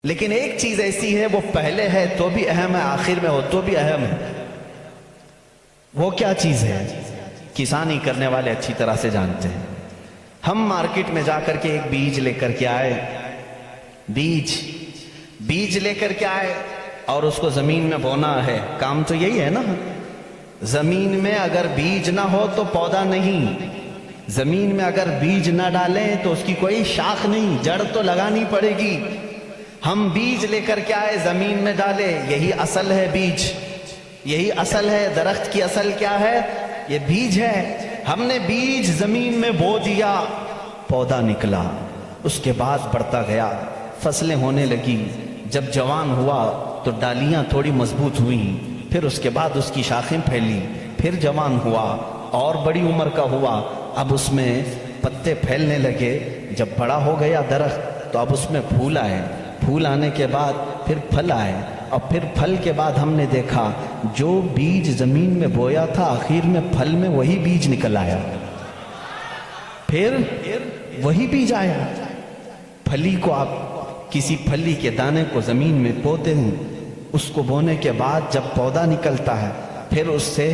لیکن ایک چیز ایسی ہے وہ پہلے ہے تو بھی اہم ہے، آخر میں ہو تو بھی اہم ہے۔ وہ کیا چیز ہے؟ کسانی کرنے والے اچھی طرح سے جانتے ہیں۔ ہم مارکیٹ میں جا کر کے ایک بیج لے کر کے آئے، بیج لے کر کے آئے اور اس کو زمین میں بونا ہے۔ کام تو یہی ہے نا، زمین میں اگر بیج نہ ہو تو پودا نہیں، زمین میں اگر بیج نہ ڈالیں تو اس کی کوئی شاخ نہیں، جڑ تو لگانی پڑے گی۔ ہم بیج لے کر کے آئے، زمین میں ڈالے، یہی اصل ہے بیج، یہی اصل ہے۔ درخت کی اصل کیا ہے؟ یہ بیج ہے۔ ہم نے بیج زمین میں بو دیا، پودا نکلا، اس کے بعد بڑھتا گیا، فصلیں ہونے لگی۔ جب جوان ہوا تو ڈالیاں تھوڑی مضبوط ہوئیں، پھر اس کے بعد اس کی شاخیں پھیلی، پھر جوان ہوا اور بڑی عمر کا ہوا، اب اس میں پتے پھیلنے لگے۔ جب بڑا ہو گیا درخت تو اب اس میں پھول آئے، پھول آنے کے بعد پھر پھل آئے، اور پھر پھل کے بعد ہم نے دیکھا جو بیج زمین میں بویا تھا آخر میں پھل میں وہی بیج نکل آیا، پھر وہی بیج آیا۔ پھلی کو آپ کسی پھلی کے دانے کو زمین میں بوتے ہیں، اس کو بونے کے بعد جب پودا نکلتا ہے پھر اس سے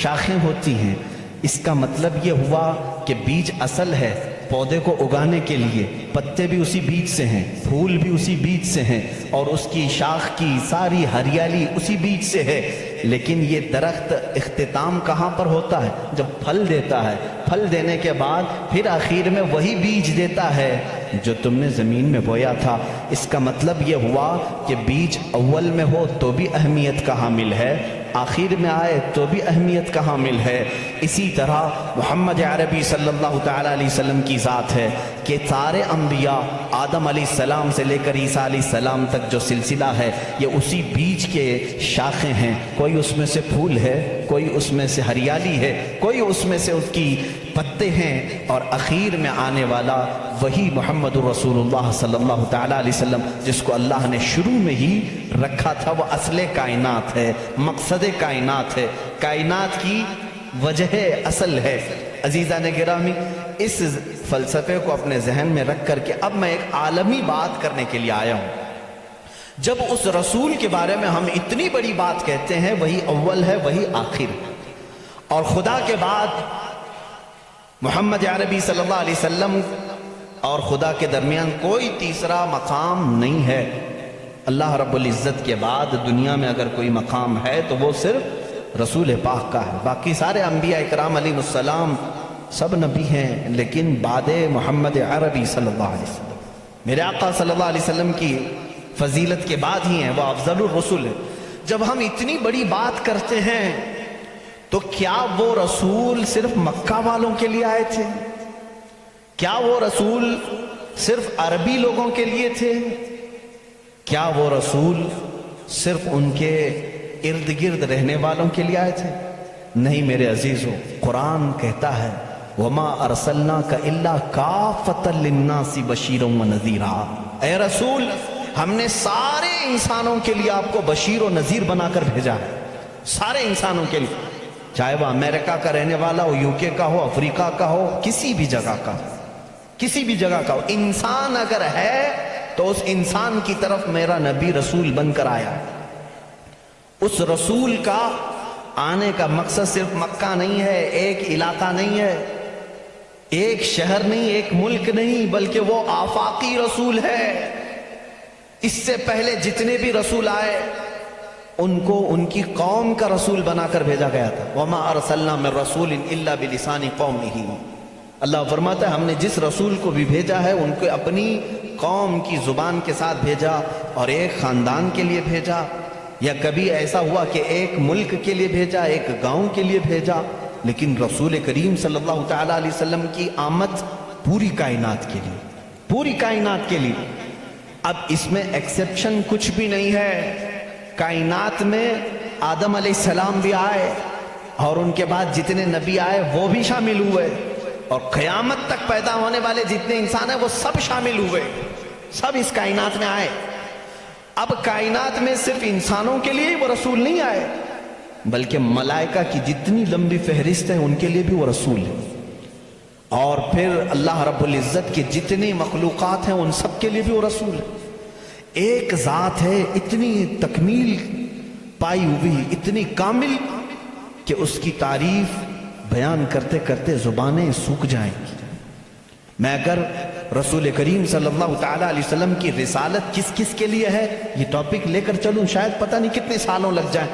شاخیں ہوتی ہیں۔ اس کا مطلب یہ ہوا کہ بیج اصل ہے پودے کو اگانے کے لیے، پتے بھی اسی بیج سے ہیں، پھول بھی اسی بیج سے ہیں، اور اس کی شاخ کی ساری ہریالی اسی بیج سے ہے۔ لیکن یہ درخت اختتام کہاں پر ہوتا ہے؟ جب پھل دیتا ہے، پھل دینے کے بعد پھر آخر میں وہی بیج دیتا ہے جو تم نے زمین میں بویا تھا۔ اس کا مطلب یہ ہوا کہ بیج اول میں ہو تو بھی اہمیت کا حامل ہے، آخر میں آئے تو بھی اہمیت کا حامل ہے۔ اسی طرح محمد عربی صلی اللہ تعالیٰ علیہ وسلم کی ذات ہے کہ سارے انبیاء آدم علیہ السلام سے لے کر عیسیٰ علیہ السلام تک جو سلسلہ ہے یہ اسی بیج کے شاخیں ہیں، کوئی اس میں سے پھول ہے، کوئی اس میں سے ہریالی ہے، کوئی اس میں سے اس کی پتے ہیں، اور اخیر میں آنے والا وہی محمد رسول اللہ صلی اللہ تعالیٰ علیہ وسلم جس کو اللہ نے شروع میں ہی رکھا تھا۔ وہ اصل کائنات ہے، مقصد کائنات ہے، کائنات کی وجہ اصل ہے۔ عزیزان گرامی، اس فلسفے کو اپنے ذہن میں رکھ کر کے اب میں ایک عالمی بات کرنے کے لیے آیا ہوں۔ جب اس رسول کے بارے میں ہم اتنی بڑی بات کہتے ہیں، وہی اول ہے، وہی آخر، اور خدا کے بعد محمد عربی صلی اللہ علیہ وسلم اور خدا کے درمیان کوئی تیسرا مقام نہیں ہے۔ اللہ رب العزت کے بعد دنیا میں اگر کوئی مقام ہے تو وہ صرف رسول پاک کا ہے۔ باقی سارے انبیاء اکرام علیہ السلام سب نبی ہیں، لیکن بعد محمد عربی صلی اللہ علیہ وسلم، میرے آقا صلی اللہ علیہ وسلم کی فضیلت کے بعد ہی ہیں، وہ افضل الرسل ہے۔ جب ہم اتنی بڑی بات کرتے ہیں تو کیا وہ رسول صرف مکہ والوں کے لیے آئے تھے؟ کیا وہ رسول صرف عربی لوگوں کے لیے تھے؟ کیا وہ رسول صرف ان کے ارد گرد رہنے والوں کے لیے آئے تھے؟ نہیں میرے عزیزو، قرآن کہتا ہے وَمَا أَرْسَلْنَاكَ إِلَّا كَافَّةً لِلنَّاسِ بَشِيرًا وَنَذِيرًا، اے رسول ہم نے سارے انسانوں کے لیے آپ کو بشیر و نذیر بنا کر بھیجا ہے، سارے انسانوں کے لیے، چاہے وہ امریکہ کا رہنے والا ہو، UK کا ہو، افریقہ کا ہو، کسی بھی جگہ کا، کسی بھی جگہ کا ہو، انسان اگر ہے تو اس انسان کی طرف میرا نبی رسول بن کر آیا۔ اس رسول کا آنے کا مقصد صرف مکہ نہیں ہے، ایک علاقہ نہیں ہے، ایک شہر نہیں، ایک ملک نہیں، بلکہ وہ آفاقی رسول ہے۔ اس سے پہلے جتنے بھی رسول آئے ان کو ان کی قوم کا رسول بنا کر بھیجا گیا تھا۔ وَمَا أَرْسَلْنَا مِن رَّسُولٍ إِلَّا بِلِسَانِ قَوْمِهِ، اللہ فرماتا ہے ہم نے جس رسول کو بھی بھیجا ہے ان کو اپنی قوم کی زبان کے ساتھ بھیجا، اور ایک خاندان کے لیے بھیجا، یا کبھی ایسا ہوا کہ ایک ملک کے لیے بھیجا، ایک گاؤں کے لیے بھیجا، لیکن رسول کریم صلی اللہ تعالیٰ علیہ وسلم کی آمد پوری کائنات کے لیے، پوری کائنات کے لیے۔ اب اس میں ایکسیپشن کچھ بھی نہیں ہے۔ کائنات میں آدم علیہ السلام بھی آئے، اور ان کے بعد جتنے نبی آئے وہ بھی شامل ہوئے، اور قیامت تک پیدا ہونے والے جتنے انسان ہیں وہ سب شامل ہوئے، سب اس کائنات میں آئے۔ اب کائنات میں صرف انسانوں کے لیے وہ رسول نہیں آئے، بلکہ ملائکہ کی جتنی لمبی فہرست ہے ان کے لیے بھی وہ رسول ہے، اور پھر اللہ رب العزت کے جتنی مخلوقات ہیں ان سب کے لیے بھی وہ رسول ہے۔ ایک ذات ہے اتنی تکمیل پائی ہوئی، اتنی کامل کہ اس کی تعریف بیان کرتے کرتے زبانیں سوکھ جائیں گی۔ میں اگر رسول کریم صلی اللہ تعالیٰ علیہ وسلم کی رسالت کس کس کے لیے ہے یہ ٹاپک لے کر چلوں، شاید پتہ نہیں کتنے سالوں لگ جائیں۔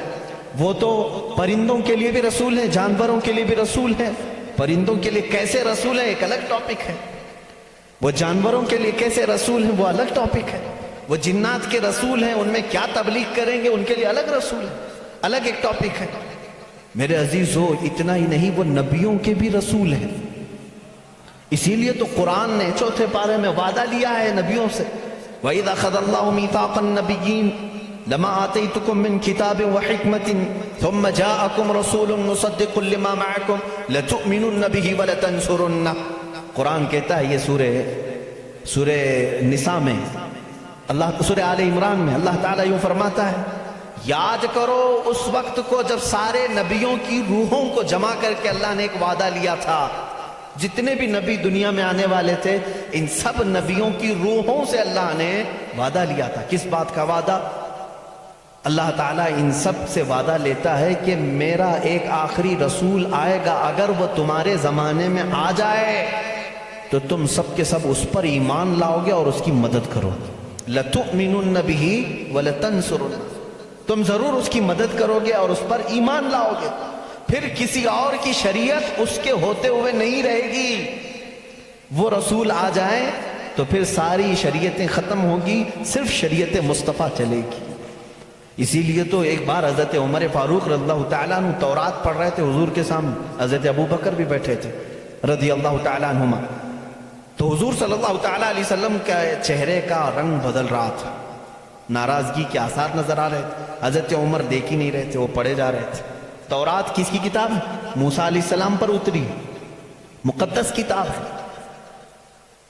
وہ تو پرندوں کے لیے بھی رسول ہیں، جانوروں کے لیے بھی رسول ہیں۔ پرندوں کے لیے کیسے رسول ہے ایک الگ ٹاپک ہے، وہ جانوروں کے لیے کیسے رسول ہیں وہ الگ ٹاپک ہے، وہ جنات کے رسول ہیں، ان میں کیا تبلیغ کریں گے ان کے لیے الگ رسول ہے، الگ ایک ٹاپک ہے۔ میرے عزیزو، اتنا ہی نہیں، وہ نبیوں کے بھی رسول ہیں۔ اسی لیے تو قرآن نے چوتھے پارے میں وعدہ لیا ہے نبیوں سے، وَإِذْ أَخَذَ اللَّهُ مِيثَاقَ النَّبِيِّينَ لَمَا آتَيْتُكُم مِّن كِتَابٍ وَحِكْمَةٍ ثُمَّ جَاءَكُمْ رَسُولٌ مُصَدِّقٌ لِّمَا مَعَكُمْ لَتُؤْمِنُنَّ بِهِ وَلَتَنصُرُنَّهُ۔ قرآن کہتا ہے، یہ سورہ نساء میں، سورہ آل عمران میں اللہ تعالیٰ یوں فرماتا ہے، یاد کرو اس وقت کو جب سارے نبیوں کی روحوں کو جمع کر کے اللہ نے ایک وعدہ لیا تھا۔ جتنے بھی نبی دنیا میں آنے والے تھے ان سب نبیوں کی روحوں سے اللہ نے وعدہ لیا تھا۔ کس بات کا وعدہ؟ اللہ تعالیٰ ان سب سے وعدہ لیتا ہے کہ میرا ایک آخری رسول آئے گا، اگر وہ تمہارے زمانے میں آ جائے تو تم سب کے سب اس پر ایمان لاؤ گے اور اس کی مدد کرو گے۔ لَتُؤْمِنُنَّ بِهِ وَلَتَنصُرُنَّهُ، تم ضرور اس کی مدد کرو گے اور اس پر ایمان لاؤ گے۔ پھر کسی اور کی شریعت اس کے ہوتے ہوئے نہیں رہے گی، وہ رسول آ جائیں تو پھر ساری شریعتیں ختم ہوگی، صرف شریعت مصطفیٰ چلے گی۔ اسی لیے تو ایک بار حضرت عمر فاروق رضی اللہ تعالیٰ عنہ تورات پڑھ رہے تھے حضور کے سامنے، حضرت ابو بکر بھی بیٹھے تھے رضی اللہ تعالیٰ عنہما، تو حضور صلی اللہ تعالیٰ علیہ وسلم کا چہرے کا رنگ بدل رہا تھا، ناراضگی کے آثار نظر آ رہے تھے۔ حضرت عمر دیکھ ہی نہیں رہے تھے، وہ پڑھے جا رہے تھے۔ تورات کس کی کتاب ہے؟ موسیٰ علیہ السلام پر اتری مقدس کتاب ہے۔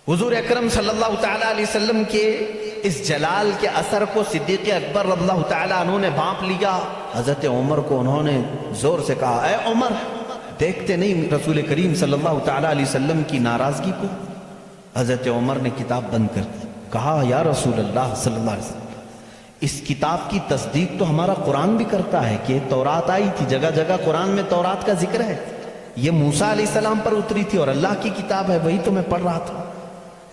حضور اکرم صلی اللہ تعالیٰ علیہ وسلم کے اس جلال کے اثر کو صدیق اکبر رضی اللہ تعالیٰ عنہ نے بانپ لیا۔ حضرت عمر کو انہوں نے زور سے کہا، اے عمر، دیکھتے نہیں رسول کریم صلی اللہ تعالیٰ علیہ وسلم کی ناراضگی کو؟ حضرت عمر نے کتاب بند کر دی، کہا، یا رسول اللہ صلی اللہ علیہ وسلم، اس کتاب کی تصدیق تو ہمارا قرآن بھی کرتا ہے کہ تورات آئی تھی، جگہ جگہ قرآن میں تورات کا ذکر ہے، یہ موسیٰ علیہ السلام پر اتری تھی اور اللہ کی کتاب ہے، وہی تو میں پڑھ رہا تھا۔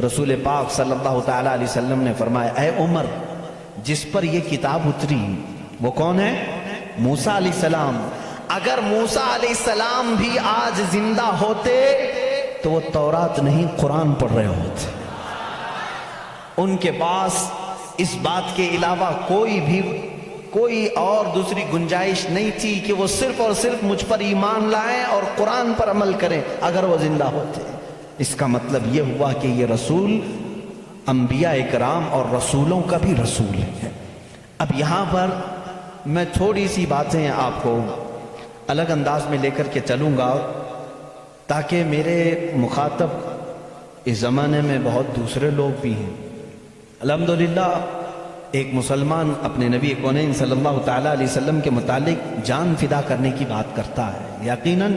رسول پاک صلی اللہ تعالیٰ علیہ وسلم نے فرمایا، اے عمر، جس پر یہ کتاب اتری وہ کون ہے؟ موسیٰ علیہ السلام۔ اگر موسیٰ علیہ السلام بھی آج زندہ ہوتے تو وہ تورات نہیں قرآن پڑھ رہے ہوتے۔ ان کے پاس اس بات کے علاوہ کوئی اور دوسری گنجائش نہیں تھی کہ وہ صرف اور صرف مجھ پر ایمان لائیں اور قرآن پر عمل کریں اگر وہ زندہ ہوتے۔ اس کا مطلب یہ ہوا کہ یہ رسول انبیاء اکرام اور رسولوں کا بھی رسول ہے۔ اب یہاں پر میں تھوڑی سی باتیں آپ کو الگ انداز میں لے کر کے چلوں گا تاکہ میرے مخاطب اس زمانے میں بہت دوسرے لوگ بھی ہیں۔ الحمدللہ ایک مسلمان اپنے نبی کونین صلی اللہ تعالیٰ علیہ وسلم کے متعلق جان فدا کرنے کی بات کرتا ہے۔ یقیناً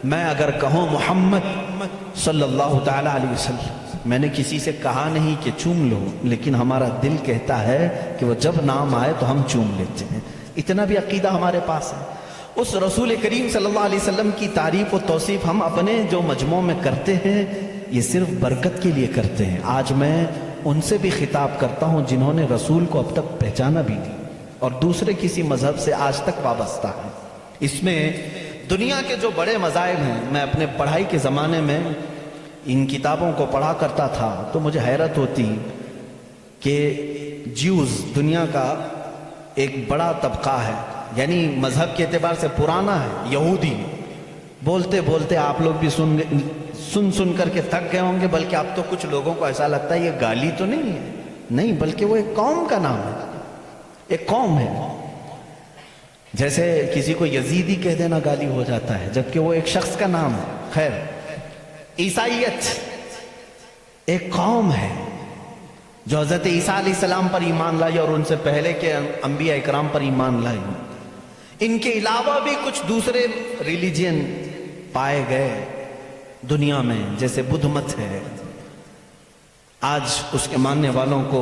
میں اگر کہوں محمد صلی اللہ تعالیٰ علیہ وسلم، میں نے کسی سے کہا نہیں کہ چوم لو، لیکن ہمارا دل کہتا ہے کہ وہ جب نام آئے تو ہم چوم لیتے ہیں، اتنا بھی عقیدہ ہمارے پاس ہے۔ اس رسول کریم صلی اللہ علیہ وسلم کی تعریف و توصیف ہم اپنے جو مجموع میں کرتے ہیں یہ صرف برکت کے لیے کرتے ہیں۔ آج میں ان سے بھی خطاب کرتا ہوں جنہوں نے رسول کو اب تک پہچانا بھی نہیں اور دوسرے کسی مذہب سے آج تک وابستہ ہیں۔ اس میں دنیا کے جو بڑے مذاہب ہیں، میں اپنے پڑھائی کے زمانے میں ان کتابوں کو پڑھا کرتا تھا تو مجھے حیرت ہوتی کہ جیوز دنیا کا ایک بڑا طبقہ ہے، یعنی مذہب کے اعتبار سے پرانا ہے، یہودی۔ بولتے بولتے آپ لوگ بھی سن کر کے تھک گئے ہوں گے، بلکہ اب تو کچھ لوگوں کو ایسا لگتا ہے یہ گالی تو نہیں ہے، نہیں بلکہ وہ ایک قوم کا نام ہے، ایک قوم ہے۔ جیسے کسی کو یزیدی کہہ دینا گالی ہو جاتا ہے، جبکہ وہ ایک شخص کا نام ہے۔ خیر، عیسائیت ایک قوم ہے جو حضرت عیسیٰ علیہ السلام پر ایمان لائی اور ان سے پہلے کے انبیاء اکرام پر ایمان لائی۔ ان کے علاوہ بھی کچھ دوسرے ریلیجن پائے گئے دنیا میں، جیسے بدھ مت ہے، آج اس کے ماننے والوں کو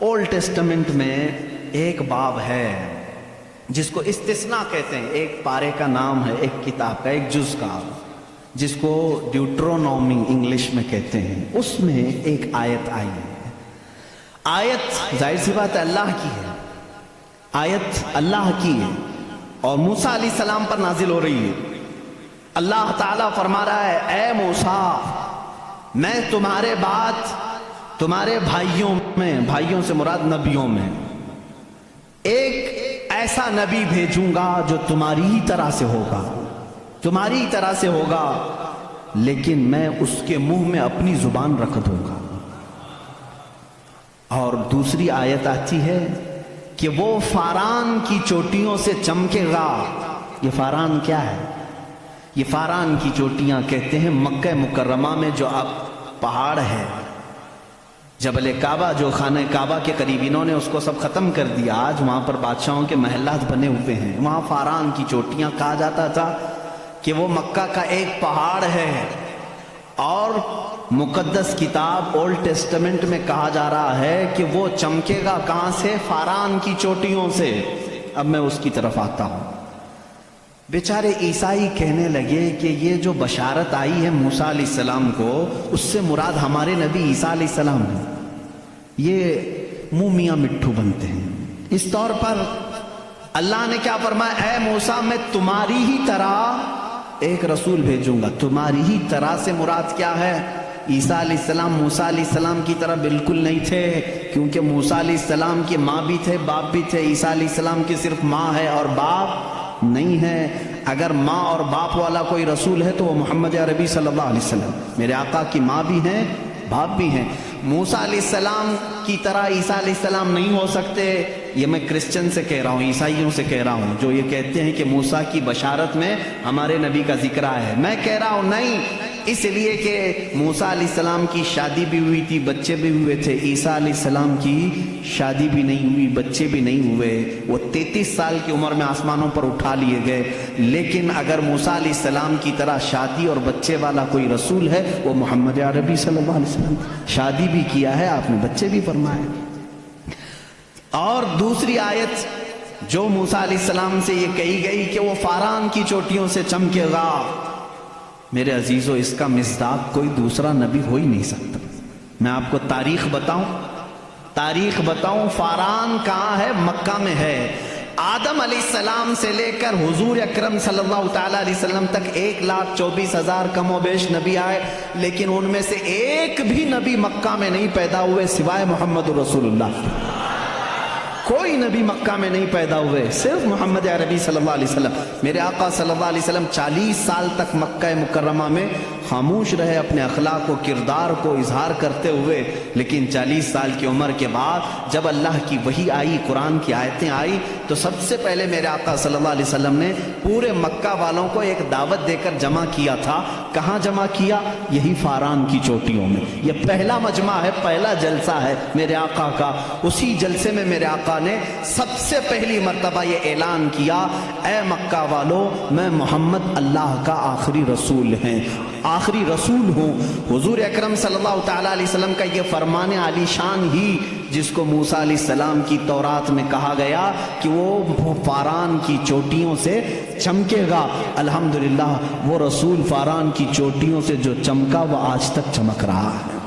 اولڈ ٹیسٹمنٹ میں ایک باب ہے جس کو استثناء کہتے ہیں، ایک پارے کا نام ہے، ایک کتاب کا، ایک جز کا، جس کو ڈیوٹرونومی انگلش میں کہتے ہیں۔ اس میں ایک آیت آئی ہے۔ آیت ظاہر سی بات ہے اللہ کی ہے، آیت اللہ کی ہے اور موسیٰ علیہ السلام پر نازل ہو رہی ہے۔ اللہ تعالیٰ فرما رہا ہے، اے موسیٰ، میں تمہارے بعد تمہارے بھائیوں میں، بھائیوں سے مراد نبیوں میں، ایک ایسا نبی بھیجوں گا جو تمہاری ہی طرح سے ہوگا، تمہاری ہی طرح سے ہوگا، لیکن میں اس کے منہ میں اپنی زبان رکھ دوں گا۔ اور دوسری آیت آتی ہے کہ وہ فاران کی چوٹیوں سے چمکے گا۔ یہ فاران کیا ہے؟ یہ فاران کی چوٹیاں کہتے ہیں مکہ مکرمہ میں جو اب پہاڑ ہے، جبل کعبہ، جو خانہ کعبہ کے قریب، انہوں نے اس کو سب ختم کر دیا، آج وہاں پر بادشاہوں کے محلات بنے ہوئے ہیں۔ وہاں فاران کی چوٹیاں کہا جاتا تھا کہ وہ مکہ کا ایک پہاڑ ہے، اور مقدس کتاب اولڈ ٹیسٹمنٹ میں کہا جا رہا ہے کہ وہ چمکے گا کہاں سے؟ فاران کی چوٹیوں سے۔ اب میں اس کی طرف آتا ہوں۔ بیچارے عیسائی کہنے لگے کہ یہ جو بشارت آئی ہے موسیٰ علیہ السلام کو، اس سے مراد ہمارے نبی عیسیٰ علیہ السلام ہے۔ یہ منہ میاں مٹھو بنتے ہیں۔ اس طور پر اللہ نے کیا فرمایا؟ اے موسیٰ، میں تمہاری ہی طرح ایک رسول بھیجوں گا۔ تمہاری ہی طرح سے مراد کیا ہے؟ عیسیٰ علیہ السلام موسیٰ علیہ السلام کی طرح بالکل نہیں تھے، کیونکہ موسیٰ علیہ السلام کی ماں بھی تھے، باپ بھی تھے۔ عیسیٰ علیہ السلام کی صرف ماں ہے اور باپ نہیں ہے۔ اگر ماں اور باپ والا کوئی رسول ہے تو وہ محمد عربی صلی اللہ علیہ وسلم، میرے آقا کی ماں بھی ہیں، باپ بھی ہیں۔ موسیٰ علیہ السلام کی طرح عیسیٰ علیہ السلام نہیں ہو سکتے۔ یہ میں کرسچن سے کہہ رہا ہوں، عیسائیوں سے کہہ رہا ہوں، جو یہ کہتے ہیں کہ موسیٰ کی بشارت میں ہمارے نبی کا ذکر آیا ہے۔ میں کہہ رہا ہوں نہیں، اس لیے کہ موسیٰ علیہ السلام کی شادی بھی ہوئی تھی، بچے بھی ہوئے تھے۔ عیسیٰ علیہ السلام کی شادی بھی نہیں ہوئی، بچے بھی نہیں ہوئے، وہ 33 سال کی عمر میں آسمانوں پر اٹھا لیے گئے۔ لیکن اگر موسیٰ علیہ السلام کی طرح شادی اور بچے والا کوئی رسول ہے، وہ محمد عربی صلی اللہ علیہ وسلم۔ شادی بھی کیا ہے آپ نے، بچے بھی فرمائے۔ اور دوسری آیت جو موسیٰ علیہ السلام سے یہ کہی گئی کہ وہ فاران کی چوٹیوں سے چمکے گا، میرے عزیزو، اس کا مصداق کوئی دوسرا نبی ہو ہی نہیں سکتا۔ میں آپ کو تاریخ بتاؤں، فاران کہاں ہے؟ مکہ میں ہے۔ آدم علیہ السلام سے لے کر حضور اکرم صلی اللہ تعالیٰ علیہ وسلم تک 1,24,000 کم و بیش نبی آئے، لیکن ان میں سے ایک بھی نبی مکہ میں نہیں پیدا ہوئے سوائے محمد رسول اللہ۔ کوئی نبی مکہ میں نہیں پیدا ہوئے، صرف محمد عربی صلی اللہ علیہ وسلم۔ میرے آقا صلی اللہ علیہ وسلم 40 سال تک مکہ مکرمہ میں خاموش رہے، اپنے اخلاق و کردار کو اظہار کرتے ہوئے، لیکن 40 سال کی عمر کے بعد جب اللہ کی وحی آئی، قرآن کی آیتیں آئی، تو سب سے پہلے میرے آقا صلی اللہ علیہ وسلم نے پورے مکہ والوں کو ایک دعوت دے کر جمع کیا تھا۔ کہاں جمع کیا؟ یہی فاران کی چوٹیوں میں۔ یہ پہلا مجمع ہے، پہلا جلسہ ہے میرے آقا کا۔ اسی جلسے میں میرے آقا نے سب سے پہلی مرتبہ یہ اعلان کیا، اے مکہ والو، میں محمد اللہ کا آخری رسول آخری رسول ہوں۔ حضور اکرم صلی اللہ تعالیٰ علیہ وسلم کا یہ فرمان عالی شان ہی، جس کو موسیٰ علیہ السلام کی تورات میں کہا گیا کہ وہ فاران کی چوٹیوں سے چمکے گا، الحمدللہ وہ رسول فاران کی چوٹیوں سے جو چمکا وہ آج تک چمک رہا ہے۔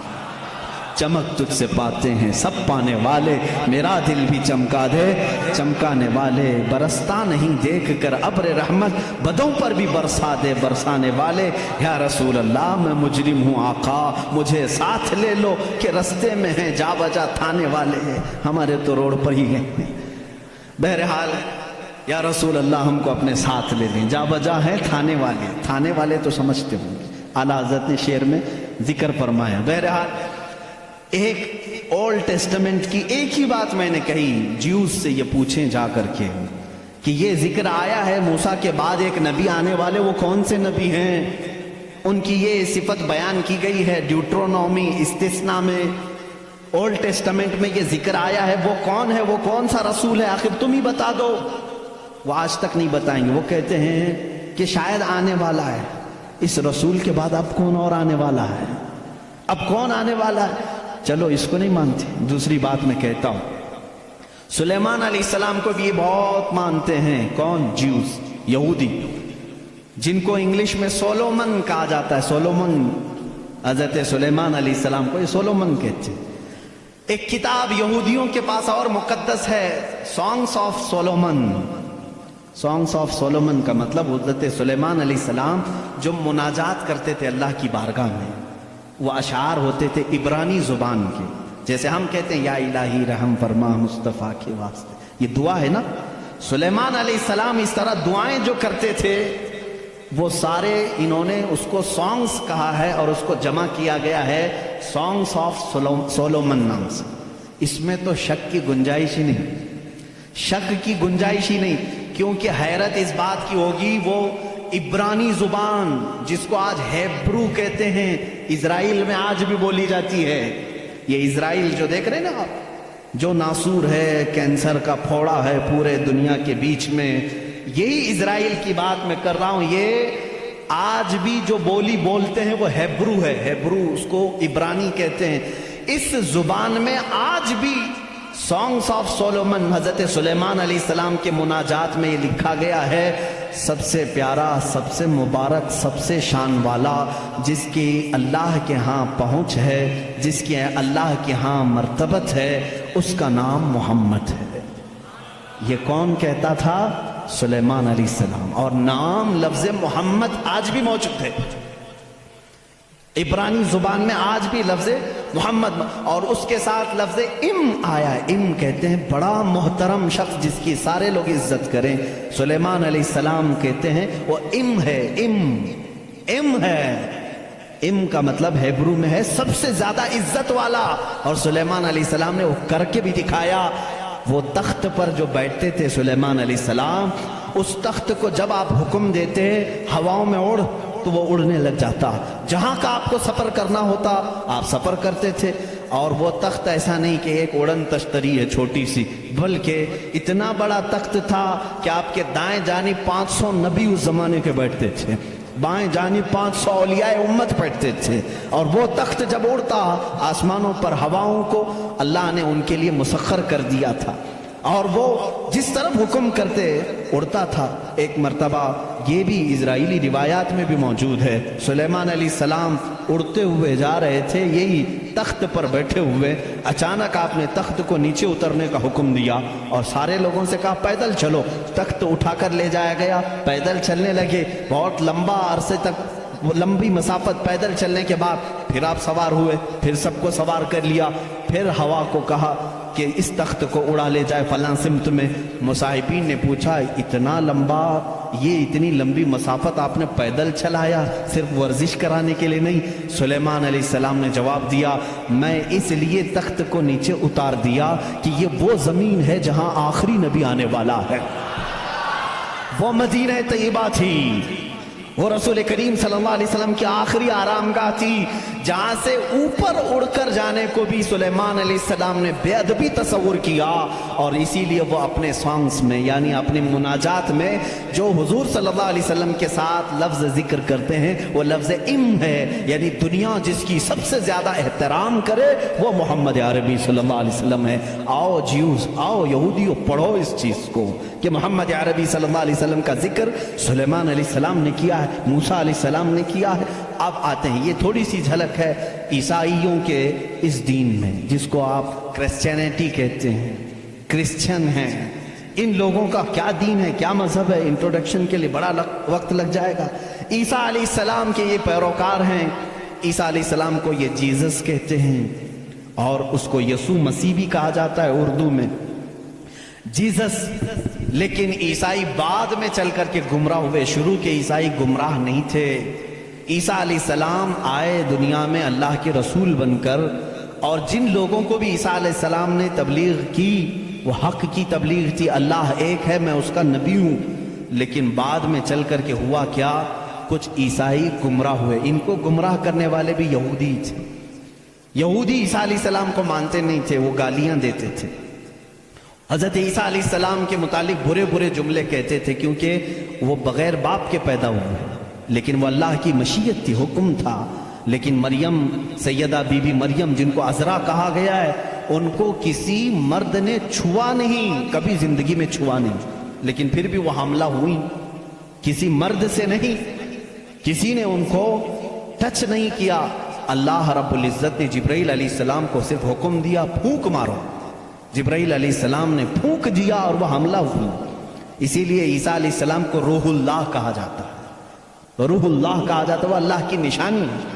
چمک تجھ سے پاتے ہیں سب پانے والے، میرا دل بھی چمکا دے چمکانے والے، برستا نہیں دیکھ کر ابر رحمت، بدوں پر بھی برسا دے برسانے والے۔ یا رسول اللہ میں مجرم ہوں آقا، مجھے ساتھ لے لو کہ رستے میں ہیں جا بجا تھانے والے، ہمارے تو روڈ پر ہی گئے۔ بہرحال یا رسول اللہ ہم کو اپنے ساتھ لے لیں، جا بجا ہے تھانے والے تو سمجھتے ہوں گے، اعلیٰ حضرت نے شعر میں ذکر فرمایا۔ بہرحال ایک اولڈ ٹیسٹمنٹ کی ایک ہی بات میں نے کہی، جیوز سے یہ پوچھیں جا کر کے کہ یہ ذکر آیا ہے موسیٰ کے بعد ایک نبی آنے والے، وہ کون سے نبی ہیں؟ ان کی یہ صفت بیان کی گئی ہے ڈیوٹرونومی استثناء میں، اولڈ ٹیسٹمنٹ میں یہ ذکر آیا ہے، وہ کون ہے، وہ کون سا رسول ہے، آخر تم ہی بتا دو۔ وہ آج تک نہیں بتائیں گے، وہ کہتے ہیں کہ شاید آنے والا ہے، اس رسول کے بعد اب کون اور آنے والا ہے؟ اب کون آنے والا ہے؟ چلو اس کو نہیں مانتے، دوسری بات میں کہتا ہوں، سلیمان علیہ السلام کو بھی بہت مانتے ہیں۔ کون؟ جیوز، یہودی، جن کو انگلش میں سولومن کہا جاتا ہے۔ سولومن، حضرت سلیمان علیہ السلام کو یہ سولومن کہتے ہیں۔ ایک کتاب یہودیوں کے پاس اور مقدس ہے، songs of Solomon. Songs of Solomon کا مطلب حضرت سلیمان علیہ السلام جو مناجات کرتے تھے اللہ کی بارگاہ میں، وہ اشعار ہوتے تھے عبرانی زبان کے، جیسے ہم کہتے ہیں یا الہی رحم فرما مصطفیٰ کے واسطے، یہ دعا ہے نا۔ سلیمان علیہ السلام اس طرح دعائیں جو کرتے تھے وہ سارے انہوں نے اس کو سانگس کہا ہے، اور اس کو جمع کیا گیا ہے سانگس آف سولومن نام سے۔ اس میں تو شک کی گنجائش ہی نہیں، شک کی گنجائش ہی نہیں، کیونکہ حیرت اس بات کی ہوگی وہ عبرانی زبان جس کو آج ہیبرو کہتے ہیں، اسرائیل میں آج بھی بولی جاتی ہے۔ یہ اسرائیل جو دیکھ رہے ہیں نا آپ، جو ناسور ہے، کینسر کا پھوڑا ہے پورے دنیا کے بیچ میں، یہی اسرائیل کی بات میں کر رہا ہوں۔ یہ آج بھی جو بولی بولتے ہیں وہ ہیبرو ہے، ہیبرو اس کو عبرانی کہتے ہیں۔ اس زبان میں آج بھی سانگس آف سولومن، حضرت سلیمان علیہ السلام کے مناجات میں یہ لکھا گیا ہے، سب سے پیارا، سب سے مبارک، سب سے شان والا، جس کی اللہ کے ہاں پہنچ ہے، جس کی اللہ کے ہاں مرتبت ہے، اس کا نام محمد ہے۔ یہ کون کہتا تھا؟ سلیمان علیہ السلام۔ اور نام لفظ محمد آج بھی موجود ہے عبرانی زبان میں، آج بھی لفظ محمد، اور اس کے ساتھ لفظ ام آیا ہے۔ ام کہتے ہیں بڑا محترم شخص جس کی سارے لوگ عزت کریں، سلیمان علیہ السلام کہتے ہیں وہ ام ہے، ام ہے۔ ام کا مطلب ہیبرو میں ہے سب سے زیادہ عزت والا، اور سلیمان علیہ السلام نے وہ کر کے بھی دکھایا۔ وہ تخت پر جو بیٹھتے تھے سلیمان علیہ السلام، اس تخت کو جب آپ حکم دیتے ہواؤں میں اڑ تو وہ اڑنے لگ جاتا، جہاں کا آپ کو سفر کرنا ہوتا آپ سفر کرتے تھے۔ اور وہ تخت ایسا نہیں کہ ایک اڑن تشتری ہے چھوٹی سی، بلکہ اتنا بڑا تخت تھا کہ آپ کے دائیں جانب 500 نبی اس زمانے کے بیٹھتے تھے، بائیں جانب 500 اولیاء امت بیٹھتے تھے، اور وہ تخت جب اڑتا آسمانوں پر ہواؤں کو اللہ نے ان کے لیے مسخر کر دیا تھا، اور وہ جس طرف حکم کرتے اڑتا تھا۔ ایک مرتبہ یہ بھی اسرائیلی روایات میں بھی موجود ہے، سلیمان علیہ السلام اڑتے ہوئے جا رہے تھے یہی تخت پر بیٹھے ہوئے، اچانک آپ نے تخت کو نیچے اترنے کا حکم دیا اور سارے لوگوں سے کہا پیدل چلو۔ تخت اٹھا کر لے جایا گیا، پیدل چلنے لگے، بہت لمبا عرصے تک، لمبی مسافت پیدل چلنے کے بعد پھر آپ سوار ہوئے، پھر سب کو سوار کر لیا، پھر ہوا کو کہا کہ اس تخت کو اڑا لے جائے فلاں سمت میں۔ مصاحبین نے پوچھا اتنا لمبا، یہ اتنی لمبی مسافت آپ نے پیدل چلایا صرف ورزش کرانے کے لیے نہیں؟ سلیمان علیہ السلام نے جواب دیا میں اس لیے تخت کو نیچے اتار دیا کہ یہ وہ زمین ہے جہاں آخری نبی آنے والا ہے، وہ مدینہ طیبہ تھی، وہ رسول کریم صلی اللہ علیہ وسلم کی آخری آرام گاہ تھی، جہاں سے اوپر اڑ کر جانے کو بھی سلیمان علیہ السلام نے بے ادبی تصور کیا، اور اسی لیے وہ اپنے سانگس میں یعنی اپنے مناجات میں جو حضور صلی اللہ علیہ وسلم کے ساتھ لفظ ذکر کرتے ہیں وہ لفظ ام ہے، یعنی دنیا جس کی سب سے زیادہ احترام کرے وہ محمد عربی صلی اللہ علیہ وسلم ہے۔ آؤ جیوز، آؤ یہودیو، پڑھو اس چیز کو کہ محمد عربی صلی اللہ علیہ وسلم کا ذکر سلیمان علیہ السلام نے کیا ہے، موسیٰ علیہ السلام نے کیا ہے۔ اب آتے ہیں، یہ تھوڑی سی جھلک ہے عیسائیوں کے اس دین میں جس کو آپ کرسچینٹی کہتے ہیں، کرسچن ہیں، ان لوگوں کا کیا دین ہے، کیا مذہب ہے، انٹروڈکشن کے لیے بڑا وقت لگ جائے گا۔ عیسیٰ علیہ السلام کے یہ پیروکار ہیں، عیسیٰ علیہ السلام کو یہ جیزس کہتے ہیں، اور اس کو یسوع مسیح بھی کہا جاتا ہے اردو میں، جیزس۔ لیکن عیسائی بعد میں چل کر کے گمراہ ہوئے، شروع کے عیسائی گمراہ نہیں تھے۔ عیسیٰ علیہ السلام آئے دنیا میں اللہ کے رسول بن کر، اور جن لوگوں کو بھی عیسیٰ علیہ السلام نے تبلیغ کی وہ حق کی تبلیغ تھی، اللہ ایک ہے، میں اس کا نبی ہوں۔ لیکن بعد میں چل کر کے ہوا کیا، کچھ عیسائی گمراہ ہوئے، ان کو گمراہ کرنے والے بھی یہودی تھے۔ یہودی عیسیٰ علیہ السلام کو مانتے نہیں تھے، وہ گالیاں دیتے تھے، حضرت عیسیٰ علیہ السلام کے متعلق برے برے جملے کہتے تھے، کیونکہ وہ بغیر باپ کے پیدا ہوئے، لیکن وہ اللہ کی مشیت تھی، حکم تھا. لیکن مریم، سیدہ بی بی مریم جن کو عذرا کہا گیا ہے، ان کو کسی مرد نے چھوا نہیں، کبھی زندگی میں چھوا نہیں، لیکن پھر بھی وہ حاملہ ہوئی. کسی مرد سے نہیں، کسی نے ان کو ٹچ نہیں کیا. اللہ رب العزت نے جبرائیل علیہ السلام کو صرف حکم دیا، پھونک مارو. جبرائیل علیہ السلام نے پھونک دیا اور وہ حاملہ ہوئی. اسی لیے عیسیٰ علیہ السلام کو روح اللہ کہا جاتا ہے. روح اللہ کہا جاتا ہے، وہ اللہ کی نشانی ہے.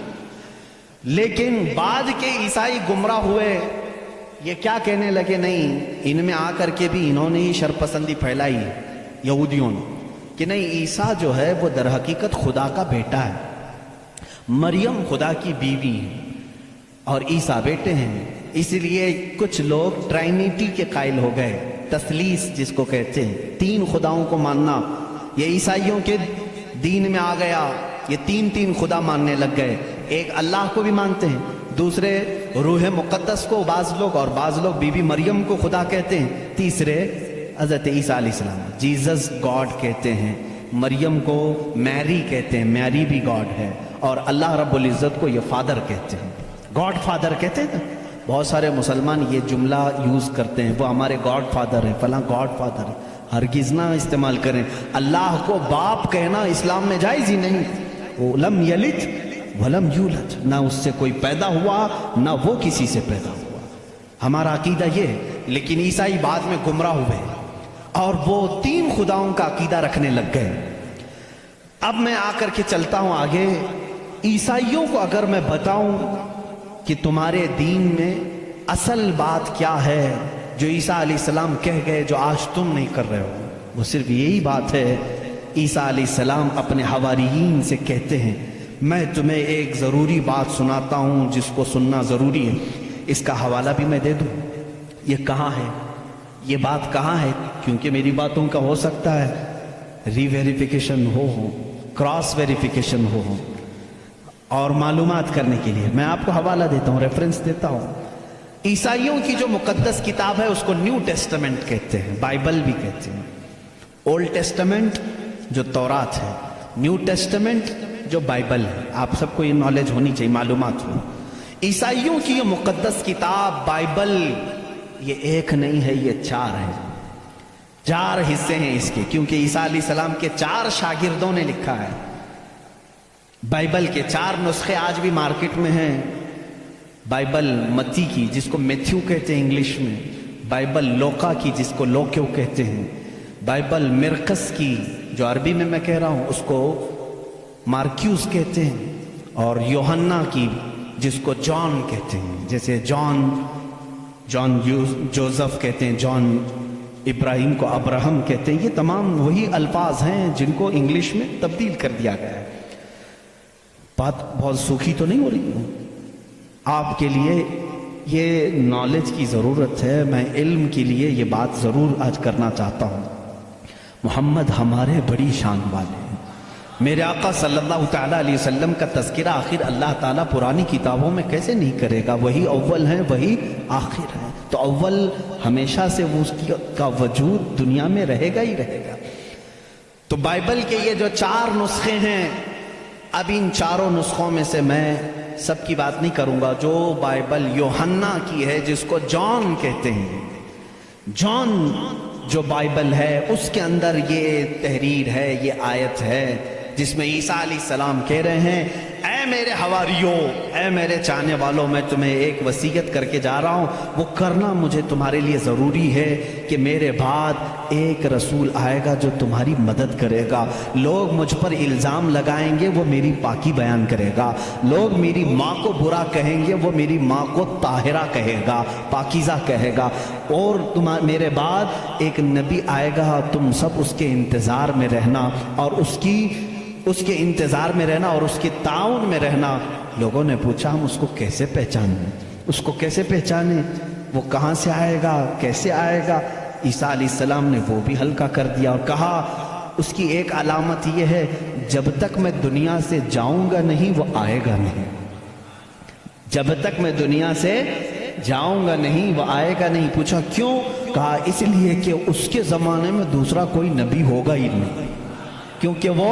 لیکن بعد کے عیسائی گمراہ ہوئے، یہ کیا کہنے لگے، نہیں ان میں آ کر کے بھی انہوں نے ہی شرپسندی پھیلائی یہودیوں نے کہ نہیں، عیسیٰ جو ہے وہ در حقیقت خدا کا بیٹا ہے، مریم خدا کی بیوی ہے اور عیسیٰ بیٹے ہیں. اس لیے کچھ لوگ ٹرائنیٹی کے قائل ہو گئے، تثلیث جس کو کہتے ہیں، تین خداؤں کو ماننا. یہ عیسائیوں کے دین میں آ گیا، یہ تین خدا ماننے لگ گئے. ایک اللہ کو بھی مانتے ہیں، دوسرے روح مقدس کو بعض لوگ، اور بعض لوگ بی بی مریم کو خدا کہتے ہیں، تیسرے حضرت عیسیٰ علیہ السلام جیزس گاڈ کہتے ہیں. مریم کو میری کہتے ہیں، میری بھی گاڈ ہے. اور اللہ رب العزت کو یہ فادر کہتے ہیں، گاڈ فادر کہتے ہیں. بہت سارے مسلمان یہ جملہ یوز کرتے ہیں، وہ ہمارے گاڈ فادر ہے، فلاں گاڈ فادر ہے. ہرگز نہ استعمال کریں. اللہ کو باپ کہنا اسلام میں جائز ہی نہیں. وہ لم یلد ولم یولد، نہ اس سے کوئی پیدا ہوا نہ وہ کسی سے پیدا ہوا. ہمارا عقیدہ یہ ہے. لیکن عیسائی بعد میں گمراہ ہوئے اور وہ تین خداؤں کا عقیدہ رکھنے لگ گئے. اب میں آ کر کے چلتا ہوں آگے. عیسائیوں کو اگر میں بتاؤں کہ تمہارے دین میں اصل بات کیا ہے جو عیسیٰ علیہ السلام کہہ گئے، جو آج تم نہیں کر رہے ہو، وہ صرف یہی بات ہے. عیسیٰ علیہ السلام اپنے حواریین سے کہتے ہیں، میں تمہیں ایک ضروری بات سناتا ہوں جس کو سننا ضروری ہے. اس کا حوالہ بھی میں دے دوں. یہ کہاں ہے، یہ بات کہاں ہے، کیونکہ میری باتوں کا ہو سکتا ہے ری ویریفیکیشن ہو، کراس ویریفیکیشن ہو، اور معلومات کرنے کے لیے میں آپ کو حوالہ دیتا ہوں، ریفرنس دیتا ہوں. عیسائیوں کی جو مقدس کتاب ہے اس کو نیو ٹیسٹمنٹ کہتے ہیں، بائبل بھی کہتے ہیں. اولڈ ٹیسٹمنٹ جو تورات ہے، نیو ٹیسٹمنٹ جو بائبل ہے. آپ سب کو یہ نالج ہونی چاہیے، معلومات ہو. عیسائیوں کی یہ مقدس کتاب بائبل، یہ ایک نہیں ہے، یہ چار ہے. چار حصے ہیں اس کے، کیونکہ عیسیٰ علیہ السلام کے 4 شاگردوں نے لکھا ہے. بائبل کے 4 نسخے آج بھی مارکیٹ میں ہیں. بائبل متی کی جس کو میتھیو کہتے ہیں انگلش میں، بائبل لوکا کی جس کو لوکیو کہتے ہیں، بائبل مرقس کی جو عربی میں کہہ رہا ہوں اس کو مارکیوس کہتے ہیں، اور یوحنا کی جس کو جان کہتے ہیں، جیسے جان جوزف کہتے ہیں، جان ابراہیم کو ابراہم کہتے ہیں. یہ تمام وہی الفاظ ہیں جن کو انگلش میں تبدیل کر دیا گیا ہے. بات بہت سوکھی تو نہیں ہو رہی ہے آپ کے لیے، یہ نالج کی ضرورت ہے. میں علم کے لیے یہ بات ضرور آج کرنا چاہتا ہوں. محمد ہمارے بڑی شان والے ہیں. میرے آقا صلی اللہ تعالیٰ علیہ وسلم کا تذکرہ آخر اللہ تعالیٰ پرانی کتابوں میں کیسے نہیں کرے گا؟ وہی اول ہیں، وہی آخر ہیں. تو اول ہمیشہ سے وہ اس کا وجود دنیا میں رہے گا ہی رہے گا. تو بائبل کے یہ جو 4 نسخے ہیں، اب ان 4 نسخوں میں سے میں سب کی بات نہیں کروں گا. جو بائبل یوحنا کی ہے جس کو جان کہتے ہیں، جان جو بائبل ہے اس کے اندر یہ تحریر ہے، یہ آیت ہے جس میں عیسیٰ علیہ السلام کہہ رہے ہیں، اے میرے حواریوں، اے میرے چاہنے والوں، میں تمہیں ایک وصیت کر کے جا رہا ہوں. وہ کرنا مجھے تمہارے لیے ضروری ہے کہ میرے بعد ایک رسول آئے گا جو تمہاری مدد کرے گا. لوگ مجھ پر الزام لگائیں گے، وہ میری پاکی بیان کرے گا. لوگ میری ماں کو برا کہیں گے، وہ میری ماں کو طاہرہ کہے گا، پاکیزہ کہے گا. اور میرے بعد ایک نبی آئے گا، تم سب اس کے انتظار میں رہنا اور اس کے انتظار میں رہنا اور اس کے تعاون میں رہنا. لوگوں نے پوچھا ہم اس کو کیسے پہچانیں، اس کو کیسے پہچانیں، وہ کہاں سے آئے گا، کیسے آئے گا؟ عیسیٰ علیہ السلام نے وہ بھی ہلکا کر دیا اور کہا اس کی ایک علامت یہ ہے، جب تک میں دنیا سے جاؤں گا نہیں وہ آئے گا نہیں. جب تک میں دنیا سے جاؤں گا نہیں وہ آئے گا نہیں. پوچھا کیوں؟ کہا اس لیے کہ اس کے زمانے میں دوسرا کوئی نبی ہوگا ہی نہیں، کیونکہ وہ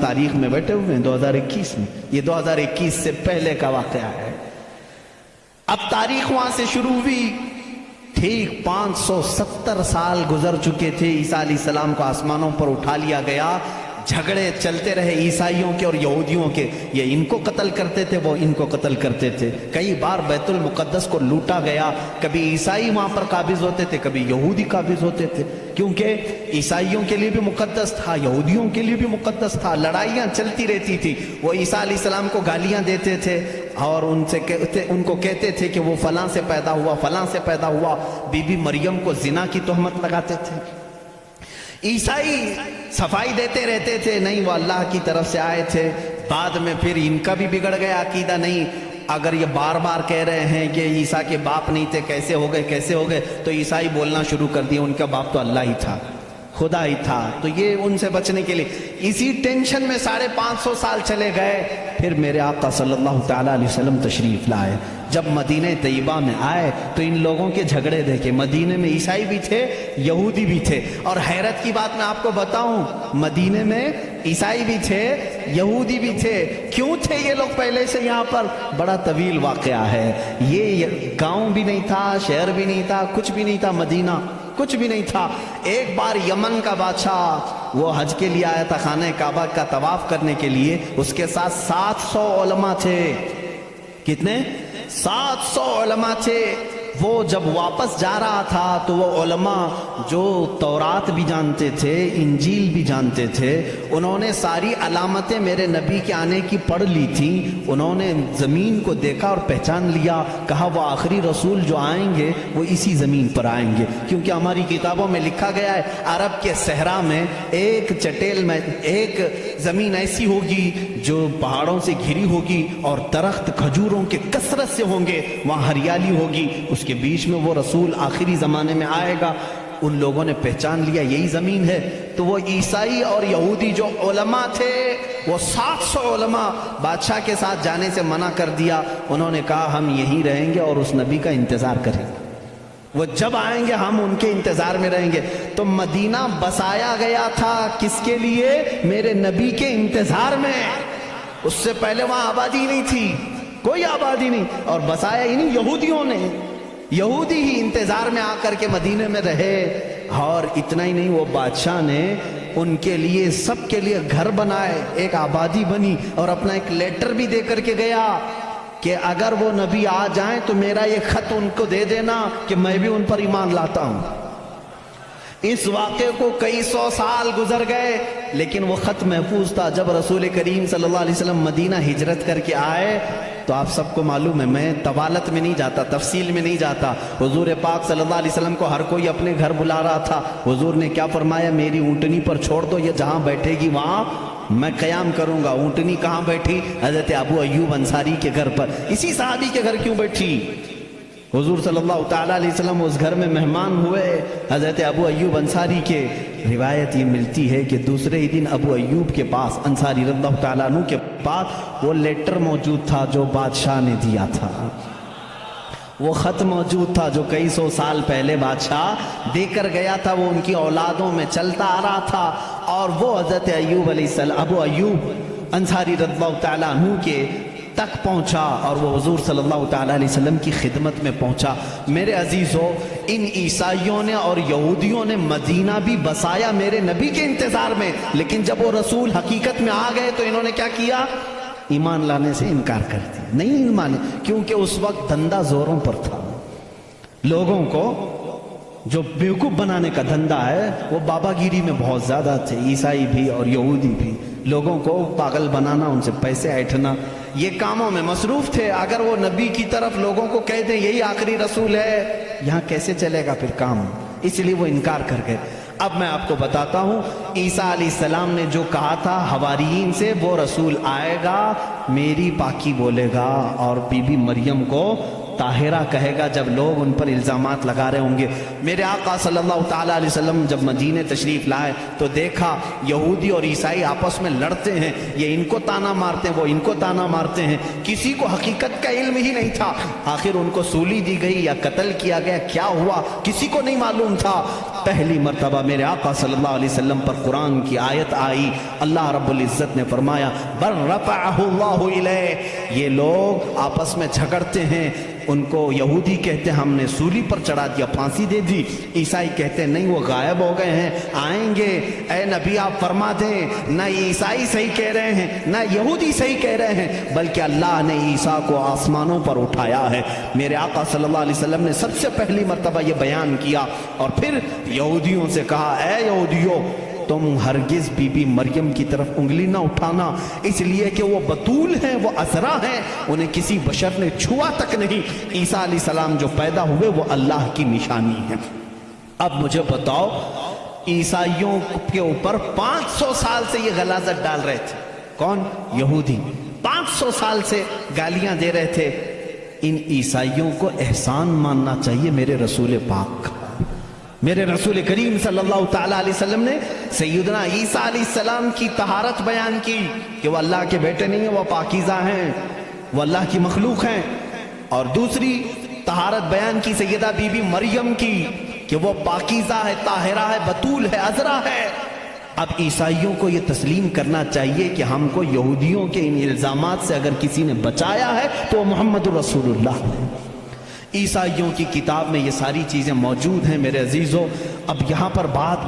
تاریخ میں بیٹھے ہوئے ہیں 2021 میں، یہ 2021 سے پہلے کا واقعہ ہے۔ اب تاریخ وہاں سے شروع ہوئی، ٹھیک 570 سال گزر چکے تھے، عیسیٰ علیہ السلام کو آسمانوں پر اٹھا لیا گیا، جھگڑے چلتے رہے عیسائیوں کے اور یہودیوں کے، یہ ان کو قتل کرتے تھے، وہ ان کو قتل کرتے تھے، کئی بار بیت المقدس کو لوٹا گیا، کبھی عیسائی وہاں پر قابض ہوتے تھے، کبھی یہودی قابض ہوتے تھے، کیونکہ عیسائیوں کے لیے بھی مقدس تھا، یہودیوں کے لیے بھی مقدس تھا، لڑائیاں چلتی رہتی تھی، وہ عیسیٰ علیہ السلام کو گالیاں دیتے تھے اور ان کو کہتے تھے کہ وہ فلاں سے پیدا ہوا، فلاں سے پیدا ہوا، بی بی مریم کو زنا کی تہمت لگاتے تھے۔ عیسائی صفائی دیتے رہتے تھے، نہیں وہ اللہ کی طرف سے آئے تھے، بعد میں پھر ان کا بھی بگڑ گیا عقیدہ، نہیں اگر یہ بار بار کہہ رہے ہیں کہ عیسیٰ کے باپ نہیں تھے، کیسے ہو گئے، تو عیسائی بولنا شروع کر دیا ان کا باپ تو اللہ ہی تھا، خدا ہی تھا، تو یہ ان سے بچنے کے لیے اسی ٹینشن میں 550 سال چلے گئے۔ پھر میرے آقا صلی اللہ تعالیٰ علیہ وسلم تشریف لائے، جب مدینہ طیبہ میں آئے تو ان لوگوں کے جھگڑے دیکھے، مدینے میں عیسائی بھی تھے، یہودی بھی تھے، اور حیرت کی بات میں آپ کو بتاؤں، مدینے میں عیسائی بھی تھے، یہودی بھی تھے، کیوں تھے یہ لوگ پہلے سے یہاں پر؟ بڑا طویل واقعہ ہے، یہ گاؤں بھی نہیں تھا، شہر بھی نہیں تھا، کچھ بھی نہیں تھا، مدینہ کچھ بھی نہیں تھا۔ ایک بار یمن کا بادشاہ وہ حج کے لیے آیا تھا، خانہ کعبہ کا طواف کرنے کے لیے، اس کے ساتھ 700 علماء تھے، کتنے؟ 700 علماء تھے۔ وہ جب واپس جا رہا تھا تو وہ علماء جو تورات بھی جانتے تھے، انجیل بھی جانتے تھے، انہوں نے ساری علامتیں میرے نبی کے آنے کی پڑھ لی تھی، انہوں نے زمین کو دیکھا اور پہچان لیا، کہا وہ آخری رسول جو آئیں گے وہ اسی زمین پر آئیں گے، کیونکہ ہماری کتابوں میں لکھا گیا ہے عرب کے صحرا میں ایک چٹیل میں ایک زمین ایسی ہوگی جو پہاڑوں سے گھری ہوگی اور درخت کھجوروں کے کثرت سے ہوں گے، وہاں ہریالی ہوگی، اس کے بیچ میں وہ رسول آخری زمانے میں آئے گا۔ ان لوگوں نے پہچان لیا یہی زمین ہے، تو وہ عیسائی اور یہودی جو علماء تھے، وہ 700 علماء بادشاہ کے ساتھ جانے سے منع کر دیا، انہوں نے کہا ہم یہیں رہیں گے اور اس نبی کا انتظار کریں گے، وہ جب آئیں گے ہم ان کے انتظار میں رہیں گے۔ تو مدینہ بسایا گیا تھا کس کے لیے؟ میرے نبی کے انتظار میں، اس سے پہلے وہاں آبادی نہیں تھی، کوئی آبادی نہیں، اور بسایا ہی نہیں، یہودیوں نے، یہودی ہی انتظار میں آ کر کے مدینے میں رہے۔ اور اتنا ہی نہیں، وہ بادشاہ نے ان کے لیے سب کے لیے گھر بنائے، ایک آبادی بنی، اور اپنا ایک لیٹر بھی دے کر کے گیا کہ اگر وہ نبی آ جائیں تو میرا یہ خط ان کو دے دینا کہ میں بھی ان پر ایمان لاتا ہوں۔ اس واقعے کو کئی سو سال گزر گئے لیکن وہ خط محفوظ تھا۔ جب رسول کریم صلی اللہ علیہ وسلم مدینہ ہجرت کر کے آئے تو آپ سب کو معلوم ہے، میں طوالت میں نہیں جاتا، تفصیل میں نہیں جاتا، حضور پاک صلی اللہ علیہ وسلم کو ہر کوئی اپنے گھر بلا رہا تھا۔ حضور نے کیا فرمایا؟ میری اونٹنی پر چھوڑ دو، یہ جہاں بیٹھے گی وہاں میں قیام کروں گا۔ اونٹنی کہاں بیٹھی؟ حضرت ابو ایوب انصاری کے گھر پر۔ اسی صحابی کے گھر کیوں بیٹھی؟ حضور صلی اللہ تعالیٰ علیہ وسلم اس گھر میں مہمان ہوئے حضرت ابو ایوب انصاری کے۔ روایت یہ ملتی ہے کہ دوسرے ہی دن ابو ایوب کے پاس، انصاری رضی اللہ تعالیٰ عنہ کے پاس، وہ لیٹر موجود تھا جو بادشاہ نے دیا تھا، وہ خط موجود تھا جو کئی سو سال پہلے بادشاہ دے کر گیا تھا، وہ ان کی اولادوں میں چلتا آ رہا تھا، اور وہ حضرت ایوب علیہ السلام، ابو ایوب انصاری رضی اللہ تعالیٰ عنہ کے تک پہنچا، اور وہ حضور صلی اللہ تعالیٰ علیہ وسلم کی خدمت میں پہنچا۔ میرے عزیزو، ان عیسائیوں نے اور یہودیوں نے مدینہ بھی بسایا میرے نبی کے انتظار میں، لیکن جب وہ رسول حقیقت میں آ گئے تو انہوں نے کیا کیا؟ ایمان لانے سے انکار کر دیا، نہیں مانے، کیونکہ اس وقت دھندا زوروں پر تھا۔ لوگوں کو جو بیوقوف بنانے کا دھندا ہے وہ بابا گیری میں بہت زیادہ تھے، عیسائی بھی اور یہودی بھی، لوگوں کو پاگل بنانا، ان سے پیسے ایٹھنا، یہ کاموں میں مصروف تھے۔ اگر وہ نبی کی طرف لوگوں کو کہہ دیں یہی آخری رسول ہے، یہاں کیسے چلے گا پھر کام؟ اس لیے وہ انکار کر گئے۔ اب میں آپ کو بتاتا ہوں عیسیٰ علیہ السلام نے جو کہا تھا حواریین سے، وہ رسول آئے گا، میری پاکی بولے گا، اور بی بی مریم کو طاہرہ کہے گا جب لوگ ان پر الزامات لگا رہے ہوں گے۔ میرے آقا صلی اللہ تعالیٰ علیہ وسلم جب مدینہ تشریف لائے تو دیکھا یہودی اور عیسائی آپس میں لڑتے ہیں، یہ ان کو تانا مارتے ہیں، وہ ان کو تانا مارتے ہیں، کسی کو حقیقت کا علم ہی نہیں تھا۔ آخر ان کو سولی دی گئی یا قتل کیا گیا، کیا ہوا کسی کو نہیں معلوم تھا۔ پہلی مرتبہ میرے آقا صلی اللہ علیہ وسلم پر قرآن کی آیت آئی، اللہ رب العزت نے فرمایا بل رفعہ اللہ الیہ۔ یہ لوگ آپس میں جھگڑتے ہیں، ان کو یہودی کہتے ہیں ہم نے سولی پر چڑھا دیا، پھانسی دے دی، عیسائی کہتے ہیں نہیں وہ غائب ہو گئے ہیں، آئیں گے، اے نبی آپ فرما دیں نہ عیسائی صحیح کہہ رہے ہیں نہ یہودی صحیح کہہ رہے ہیں، بلکہ اللہ نے عیسیٰ کو آسمانوں پر اٹھایا ہے۔ میرے آقا صلی اللہ علیہ وسلم نے سب سے پہلی مرتبہ یہ بیان کیا، اور پھر یہودیوں سے کہا اے یہودیوں تم ہرگز بی بی مریم کی طرف انگلی نہ اٹھانا، اس لیے کہ وہ بتول ہیں، وہ عذرا ہیں، انہیں کسی بشر نے چھوا تک نہیں۔ عیسیٰ علیہ السلام جو پیدا ہوئے وہ اللہ کی نشانی ہے۔ اب مجھے بتاؤ، عیسائیوں کے اوپر 500 سال سے یہ غلاظت ڈال رہے تھے، کون؟ یہودی 500 سال سے گالیاں دے رہے تھے۔ ان عیسائیوں کو احسان ماننا چاہیے میرے رسول پاک کا۔ میرے رسول کریم صلی اللہ تعالیٰ علیہ وسلم نے سیدنا عیسیٰ علیہ السلام کی طہارت بیان کی کہ وہ اللہ کے بیٹے نہیں ہیں، وہ پاکیزہ ہیں، وہ اللہ کی مخلوق ہیں، اور دوسری طہارت بیان کی سیدہ بی بی مریم کی کہ وہ پاکیزہ ہے، طاہرہ ہے، بتول ہے، عذرا ہے۔ اب عیسائیوں کو یہ تسلیم کرنا چاہیے کہ ہم کو یہودیوں کے ان الزامات سے اگر کسی نے بچایا ہے تو وہ محمد رسول اللہ ہے۔ عیسائیوں کی کتاب میں یہ ساری چیزیں موجود ہیں میرے عزیزوں۔ اب یہاں پر بات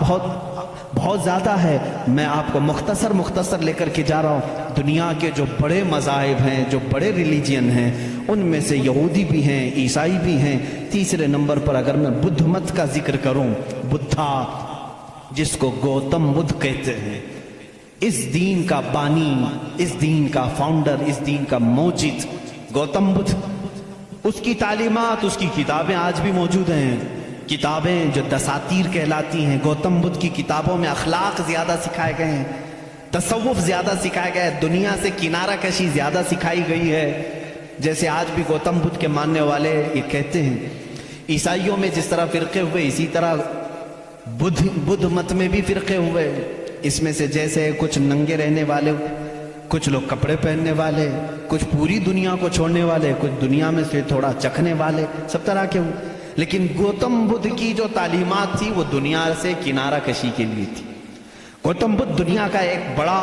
بہت زیادہ ہے، میں آپ کو مختصر لے کر کے جا رہا ہوں۔ دنیا کے جو بڑے مذاہب ہیں، جو بڑے ریلیجین ہیں، ان میں سے یہودی بھی ہیں، عیسائی بھی ہیں۔ تیسرے نمبر پر اگر میں بدھ مت کا ذکر کروں، بدھا جس کو گوتم بدھ کہتے ہیں، اس دین کا بانی، اس دین کا فاؤنڈر، اس دین کا موجد گوتم بدھ، اس کی تعلیمات، اس کی کتابیں آج بھی موجود ہیں۔ کتابیں جو دساتیر کہلاتی ہیں، گوتم بدھ کی کتابوں میں اخلاق زیادہ سکھائے گئے ہیں، تصوف زیادہ سکھایا گیا ہے، دنیا سے کنارہ کشی زیادہ سکھائی گئی ہے۔ جیسے آج بھی گوتم بدھ کے ماننے والے یہ کہتے ہیں، عیسائیوں میں جس طرح فرقے ہوئے اسی طرح بدھ مت میں بھی فرقے ہوئے۔ اس میں سے جیسے کچھ ننگے رہنے والے، کچھ لوگ کپڑے پہننے والے، کچھ پوری دنیا کو چھوڑنے والے، کچھ دنیا میں سے تھوڑا چکھنے والے، سب طرح کے ہوئے۔ لیکن گوتم بدھ کی جو تعلیمات تھی وہ دنیا سے کنارہ کشی کے لیے تھی۔ گوتم بدھ دنیا کا ایک بڑا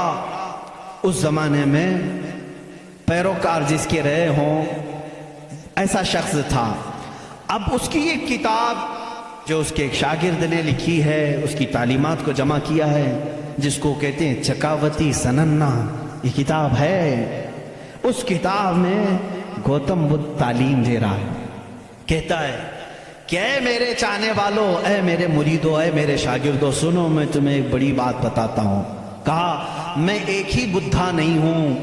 اس زمانے میں پیروکار جس کے رہے ہوں ایسا شخص تھا۔ اب اس کی ایک کتاب جو اس کے ایک شاگرد نے لکھی ہے، اس کی تعلیمات کو جمع کیا ہے، جس کو کہتے ہیں چکاوتی سننا، یہ کتاب ہے۔ اس کتاب میں گوتم بدھ تعلیم دے رہا ہے، کہتا ہے کہ اے میرے چاہنے والوں، اے میرے مریدوں، اے میرے شاگردوں، سنو میں تمہیں ایک بڑی بات بتاتا ہوں۔ کہا میں ایک ہی بدھا نہیں ہوں،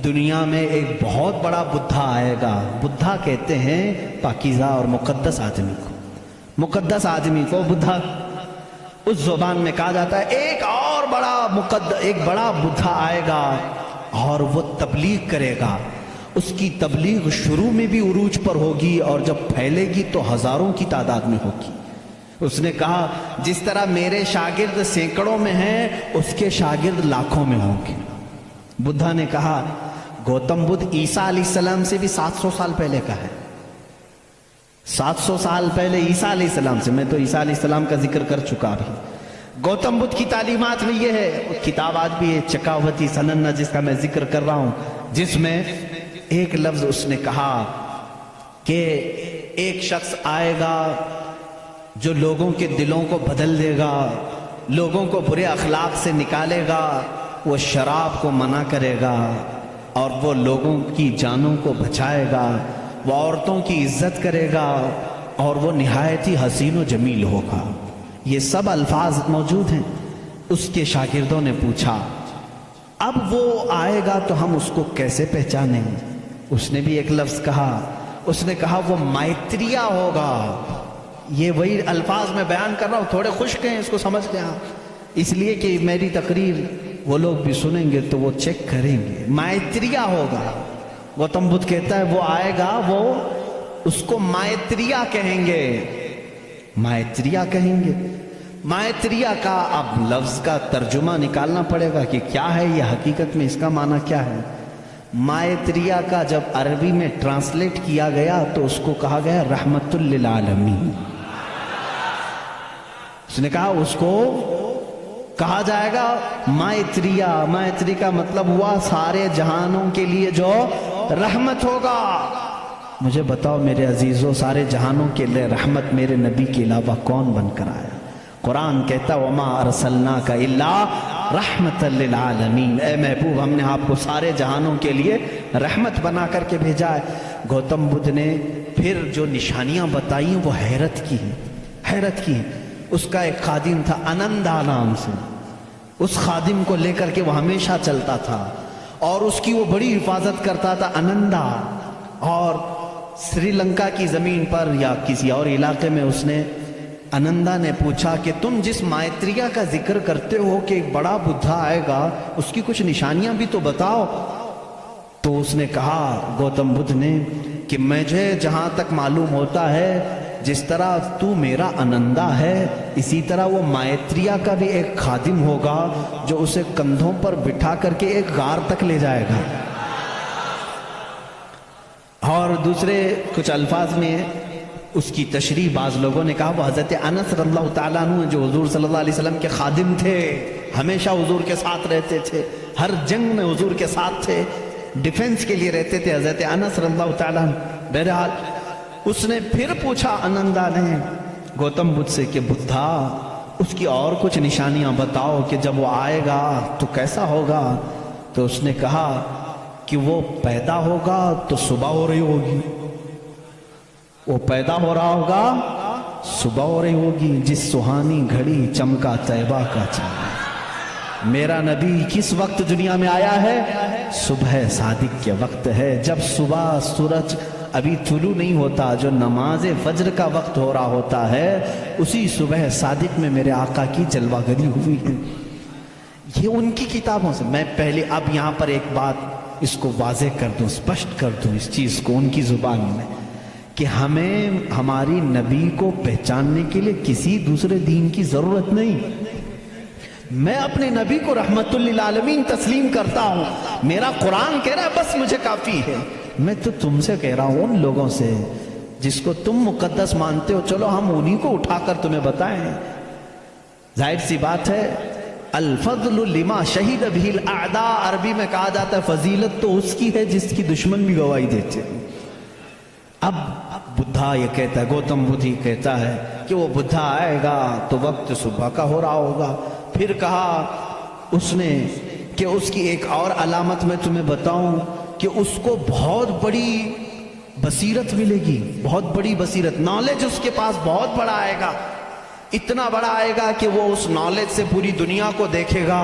دنیا میں ایک بہت بڑا بدھا آئے گا۔ بدھا کہتے ہیں پاکیزہ اور مقدس آدمی کو، مقدس آدمی کو بدھا اس زبان میں کہا جاتا ہے۔ ایک اور ایک بڑا بدھا آئے گا اور وہ تبلیغ کرے گا۔ اس کی تبلیغ شروع میں بھی عروج پر ہوگی اور جب پھیلے گی تو ہزاروں کی تعداد میں ہوگی۔ اس نے کہا جس طرح میرے شاگرد سینکڑوں میں ہیں، اس کے شاگرد لاکھوں میں ہوں گے۔ بدھا نے کہا گوتم بدھ عیسیٰ علیہ السلام سے بھی 700 سال پہلے کا ہے، 700 سال پہلے عیسیٰ علیہ السلام سے۔ میں تو عیسیٰ علیہ السلام کا ذکر کر چکا بھی۔ گوتم بدھ کی تعلیمات میں یہ ہے، کتاب آج بھی ہے چکاوتی سننا جس کا میں ذکر کر رہا ہوں، جس میں ایک لفظ اس نے کہا کہ ایک شخص آئے گا جو لوگوں کے دلوں کو بدل دے گا، لوگوں کو برے اخلاق سے نکالے گا، وہ شراب کو منع کرے گا اور وہ لوگوں کی جانوں کو بچائے گا، وہ عورتوں کی عزت کرے گا اور وہ نہایت ہی حسین و جمیل ہوگا۔ یہ سب الفاظ موجود ہیں۔ اس کے شاگردوں نے پوچھا اب وہ آئے گا تو ہم اس کو کیسے پہچانیں؟ اس نے بھی ایک لفظ کہا، اس نے کہا وہ مائتریا ہوگا۔ یہ وہی الفاظ میں بیان کر رہا ہوں، تھوڑے خشک ہیں، اس کو سمجھ لیں آپ، اس لیے کہ میری تقریر وہ لوگ بھی سنیں گے تو وہ چیک کریں گے۔ مائتریا ہوگا، گوتم بدھ کہتا ہے وہ آئے گا، وہ اس کو مائتریا کہیں گے، مائتریا کہیں گے۔ مائتریا کا اب لفظ کا ترجمہ نکالنا پڑے گا کہ کیا ہے یہ، حقیقت میں اس کا معنی کیا ہے۔ مائتریا کا جب عربی میں ٹرانسلیٹ کیا گیا تو اس کو کہا گیا رحمت للعالمین۔ اس نے کہا اس کو کہا جائے گا مائتریہ. مائتری کا مطلب ہوا سارے جہانوں کے لیے جو رحمت ہوگا. مجھے بتاؤ میرے عزیزوں، سارے جہانوں کے لیے رحمت میرے نبی کے علاوہ کون بن کر آیا؟ قرآن کہتا وما ارسلناک الا رحمت للعالمین. اے محبوب، ہم نے آپ کو سارے جہانوں کے لیے رحمت بنا کر کے بھیجا ہے. گوتم بدھ نے پھر جو نشانیاں بتائی وہ حیرت کی ہیں، حیرت کی. اس کا ایک خادم تھا انندا نام سے، اس خادم کو لے کر کے وہ ہمیشہ چلتا تھا اور اس کی وہ بڑی حفاظت کرتا تھا انندا. اور سری لنکا کی زمین پر یا کسی اور علاقے میں اس نے انندا نے پوچھا کہ تم جس مائتریہ کا ذکر کرتے ہو کہ ایک بڑا بدھا آئے گا، اس کی کچھ نشانیاں بھی تو بتاؤ. تو اس نے کہا گوتم بدھ نے کہ مجھے جہاں تک معلوم ہوتا ہے جس طرح تو میرا انندا ہے اسی طرح وہ مائتریہ کا بھی ایک خادم ہوگا جو اسے کندھوں پر بٹھا کر کے ایک غار تک لے جائے گا. اور دوسرے کچھ الفاظ میں اس کی تشریح بعض لوگوں نے کہا وہ حضرت انس رضی اللہ تعالیٰ عنہ جو حضور صلی اللہ علیہ وسلم کے خادم تھے، ہمیشہ حضور کے ساتھ رہتے تھے، ہر جنگ میں حضور کے ساتھ تھے، ڈیفنس کے لیے رہتے تھے حضرت انس رضی اللہ تعالیٰ عنہ. بہرحال اس نے پھر پوچھا انندا نے گوتم بدھ سے کہ بدھا اس کی اور کچھ نشانیاں بتاؤ کہ جب وہ آئے گا تو کیسا ہوگا. تو اس نے کہا کہ وہ پیدا ہوگا تو صبح ہو رہی ہوگی، وہ پیدا ہو رہا ہوگا صبح ہو رہی ہوگی، جس سہانی گھڑی چمکا طیبہ کا چاند. میرا نبی کس وقت دنیا میں آیا ہے؟ صبح صادق کے وقت ہے، جب صبح سورج ابھی طلوع نہیں ہوتا، جو نماز فجر کا وقت ہو رہا ہوتا ہے، اسی صبح صادق میں میرے آقا کی جلوہ گری ہوئی ہے. یہ ان کی کتابوں سے. میں پہلے اب یہاں پر ایک بات اس کو واضح کر دوں، اسپشٹ کر دوں اس چیز کو ان کی زبان میں کہ ہمیں ہماری نبی کو پہچاننے کے لیے کسی دوسرے دین کی ضرورت نہیں. میں اپنے نبی کو رحمت للعالمین تسلیم کرتا ہوں. میرا قرآن کہہ رہا ہے بس مجھے کافی ہے. میں تو تم سے کہہ رہا ہوں ان لوگوں سے جس کو تم مقدس مانتے ہو، چلو ہم انہی کو اٹھا کر تمہیں بتائیں. ظاہر سی بات ہے الفضل لما شہید بہ الاعداء، عربی میں کہا جاتا ہے فضیلت تو اس کی ہے جس کی دشمن بھی گواہی دیتے ہیں. اب بدھا یہ کہتا ہے، گوتم بدھ ہی کہتا ہے کہ وہ بدھا آئے گا تو وقت صبح کا ہو رہا ہوگا. پھر کہا اس نے کہ اس کی ایک اور علامت میں تمہیں بتاؤں کہ اس کو بہت بڑی بصیرت ملے گی، بہت بڑی بصیرت، نالج اس کے پاس بہت بڑا آئے گا، اتنا بڑا آئے گا کہ وہ اس نالج سے پوری دنیا کو دیکھے گا.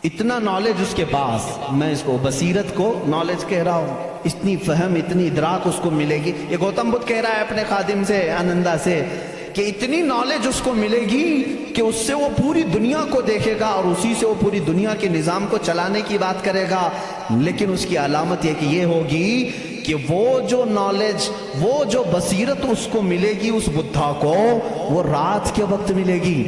اتنا نالج اس کے پاس، میں اس کو بصیرت کو نالج کہہ رہا ہوں، اتنی فہم اتنی ادراک اس کو ملے گی. یہ گوتم بدھ کہہ رہا ہے اپنے خادم سے انندا سے کہ اتنی نالج اس کو ملے گی کہ اس سے وہ پوری دنیا کو دیکھے گا اور اسی سے وہ پوری دنیا کے نظام کو چلانے کی بات کرے گا. لیکن اس کی علامت یہ کہ یہ ہوگی کہ وہ جو نالج، وہ جو بصیرت اس کو ملے گی اس بدھا کو، وہ رات کے وقت ملے گی.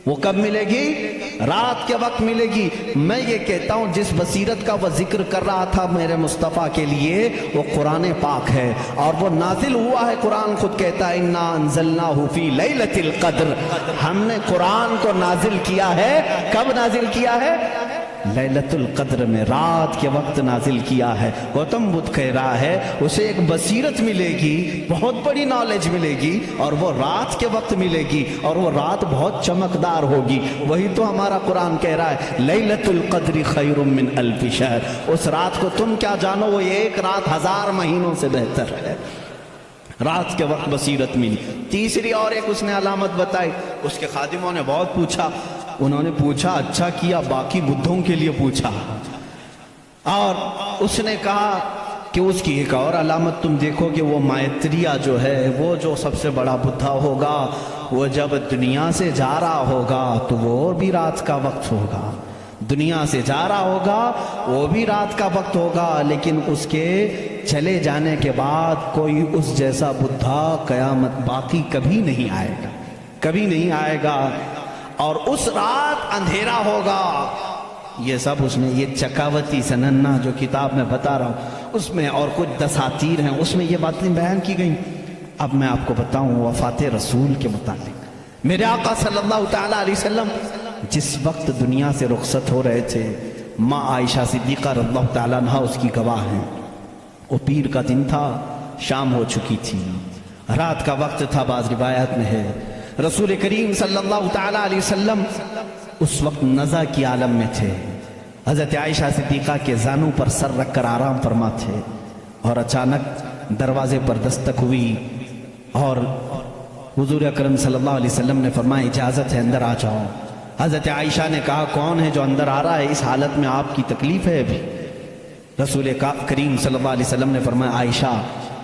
وہ کب ملے گی؟ رات کے وقت ملے گی. میں یہ کہتا ہوں جس بصیرت کا وہ ذکر کر رہا تھا میرے مصطفیٰ کے لیے وہ قرآن پاک ہے اور وہ نازل ہوا ہے. قرآن خود کہتا ہے انا انزلناہ فی لیلۃ القدر، ہم نے قرآن کو نازل کیا ہے. کب نازل کیا ہے؟ لیلۃ القدر میں، رات کے وقت نازل کیا ہے. گوتم بدھ کہہ رہا ہے اسے ایک بصیرت ملے گی، بہت بڑی نالج ملے گی اور وہ رات کے وقت ملے گی اور وہ رات بہت چمکدار ہوگی. وہی تو ہمارا قرآن کہہ رہا ہے لیلۃ القدر خیر من الف شہر. اس رات کو تم کیا جانو، وہ ایک رات 1000 مہینوں سے بہتر ہے. رات کے وقت بصیرت ملی. تیسری اور ایک اس نے علامت بتائی. اس کے خادموں نے بہت پوچھا، انہوں نے پوچھا اچھا کیا، باقی بدھوں کے لیے پوچھا، اور اس نے کہا کہ اس کی ایک اور علامت تم دیکھو کہ وہ مائتریہ جو ہے، وہ جو سب سے بڑا بدھا ہوگا، وہ جب دنیا سے جا رہا ہوگا تو وہ بھی رات کا وقت ہوگا. دنیا سے جا رہا ہوگا وہ بھی رات کا وقت ہوگا، لیکن اس کے چلے جانے کے بعد کوئی اس جیسا بدھا قیامت باقی کبھی نہیں آئے گا، کبھی نہیں آئے گا. اور اس رات اندھیرا ہوگا. یہ سب اس نے، یہ چکاوتی سننا جو کتاب میں بتا رہا ہوں اس میں اور کچھ دساتیر ہیں، اس میں یہ باتیں بیان کی گئیں. اب میں آپ کو بتاؤں وفات رسول کے متعلق. میرے آقا صلی اللہ تعالیٰ علیہ وسلم جس وقت دنیا سے رخصت ہو رہے تھے، ماں عائشہ صدیقہ رضی اللہ تعالیٰ عنہا اس کی گواہ ہیں، وہ پیر کا دن تھا، شام ہو چکی تھی، رات کا وقت تھا، بعض روایات میں ہے رسول کریم صلی اللہ تعالیٰ علیہ وسلم اس وقت نزع کی عالم میں تھے، حضرت عائشہ صدیقہ کے زانوں پر سر رکھ کر آرام فرما تھے، اور اچانک دروازے پر دستک ہوئی اور حضور اکرم صلی اللہ علیہ وسلم نے فرمایا اجازت ہے اندر آ جاؤ۔ حضرت عائشہ نے کہا کون ہے جو اندر آ رہا ہے، اس حالت میں آپ کی تکلیف ہے ابھی؟ رسول کریم صلی اللہ علیہ وسلم نے فرمایا عائشہ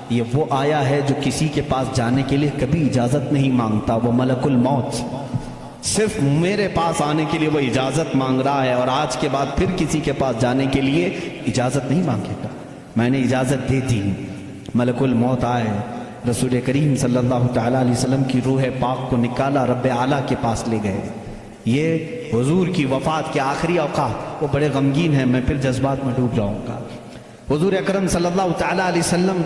یہ وہ آیا ہے جو کسی کے پاس جانے کے لیے کبھی اجازت نہیں مانگتا، وہ ملک الموت، صرف میرے پاس آنے کے لیے وہ اجازت مانگ رہا ہے، اور آج کے بعد پھر کسی کے پاس جانے کے لیے اجازت نہیں مانگے گا۔ میں نے اجازت دے دی، ملک الموت آئے، رسول کریم صلی اللہ تعالیٰ علیہ وسلم کی روح پاک کو نکالا، رب اعلیٰ کے پاس لے گئے۔ یہ حضور کی وفات کے آخری اوقات، وہ بڑے غمگین ہیں، میں پھر جذبات میں ڈوب جاؤں گا۔ حضور اکرم صلی اللہ تعالیٰ علیہ وسلم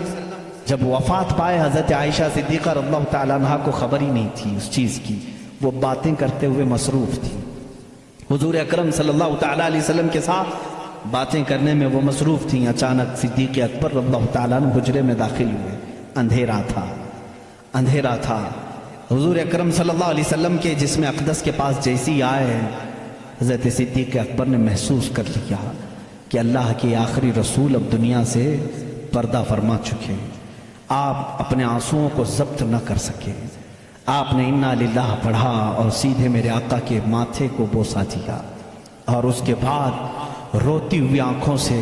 جب وفات پائے، حضرت عائشہ صدیقہ رضی اللہ تعالیٰ عنہا کو خبر ہی نہیں تھی اس چیز کی، وہ باتیں کرتے ہوئے مصروف تھی۔ حضور اکرم صلی اللہ تعالیٰ علیہ وسلم کے ساتھ باتیں کرنے میں وہ مصروف تھیں، اچانک صدیق اکبر رضی اللہ تعالیٰ عنہ حجرے میں داخل ہوئے، اندھیرا تھا۔ حضور اکرم صلی اللہ علیہ وسلم کے جسم اقدس کے پاس جیسی آئے، حضرت صدیق اکبر نے محسوس کر لیا کہ اللہ کے آخری رسول اب دنیا سے پردہ فرما چکے۔ آپ اپنے آنسوؤں کو ضبط نہ کر سکے، آپ نے انا للہ پڑھا اور سیدھے میرے آقا کے ماتھے کو بوسہ دیا، اور اس کے بعد روتی ہوئی آنکھوں سے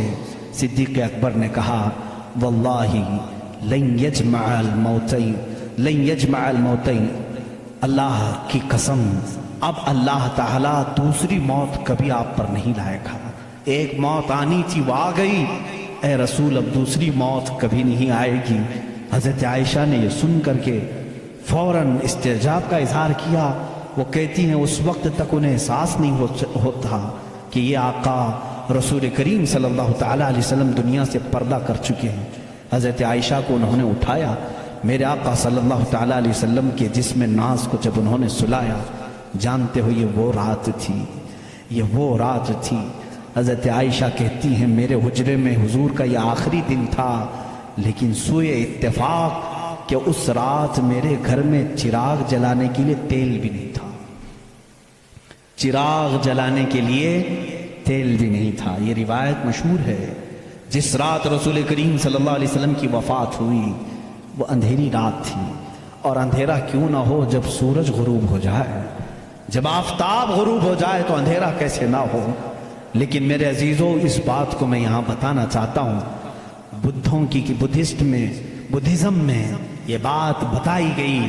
صدیق اکبر نے کہا واللہ لن یجمع الموتین، اللہ کی قسم اب اللہ تعالیٰ دوسری موت کبھی آپ پر نہیں لائے گا۔ ایک موت آنی تھی وہ آ گئی، اے رسول اب دوسری موت کبھی نہیں آئے گی۔ حضرت عائشہ نے یہ سن کر کے فوراً استعجاب کا اظہار کیا۔ وہ کہتی ہیں اس وقت تک انہیں احساس نہیں ہوتا کہ یہ آقا رسول کریم صلی اللہ تعالیٰ علیہ وسلم دنیا سے پردہ کر چکے ہیں۔ حضرت عائشہ کو انہوں نے اٹھایا، میرے آقا صلی اللہ تعالیٰ علیہ وسلم کے جسم ناز کو جب انہوں نے سلایا، جانتے ہو یہ وہ رات تھی۔ حضرت عائشہ کہتی ہیں میرے حجرے میں حضور کا یہ آخری دن تھا، لیکن سوئے اتفاق کہ اس رات میرے گھر میں چراغ جلانے کے لیے تیل بھی نہیں تھا۔ یہ روایت مشہور ہے۔ جس رات رسول کریم صلی اللہ علیہ وسلم کی وفات ہوئی وہ اندھیری رات تھی، اور اندھیرا کیوں نہ ہو جب سورج غروب ہو جائے، جب آفتاب غروب ہو جائے تو اندھیرا کیسے نہ ہو۔ لیکن میرے عزیزوں اس بات کو میں یہاں بتانا چاہتا ہوں، بدھزم میں یہ بات بتائی گئی۔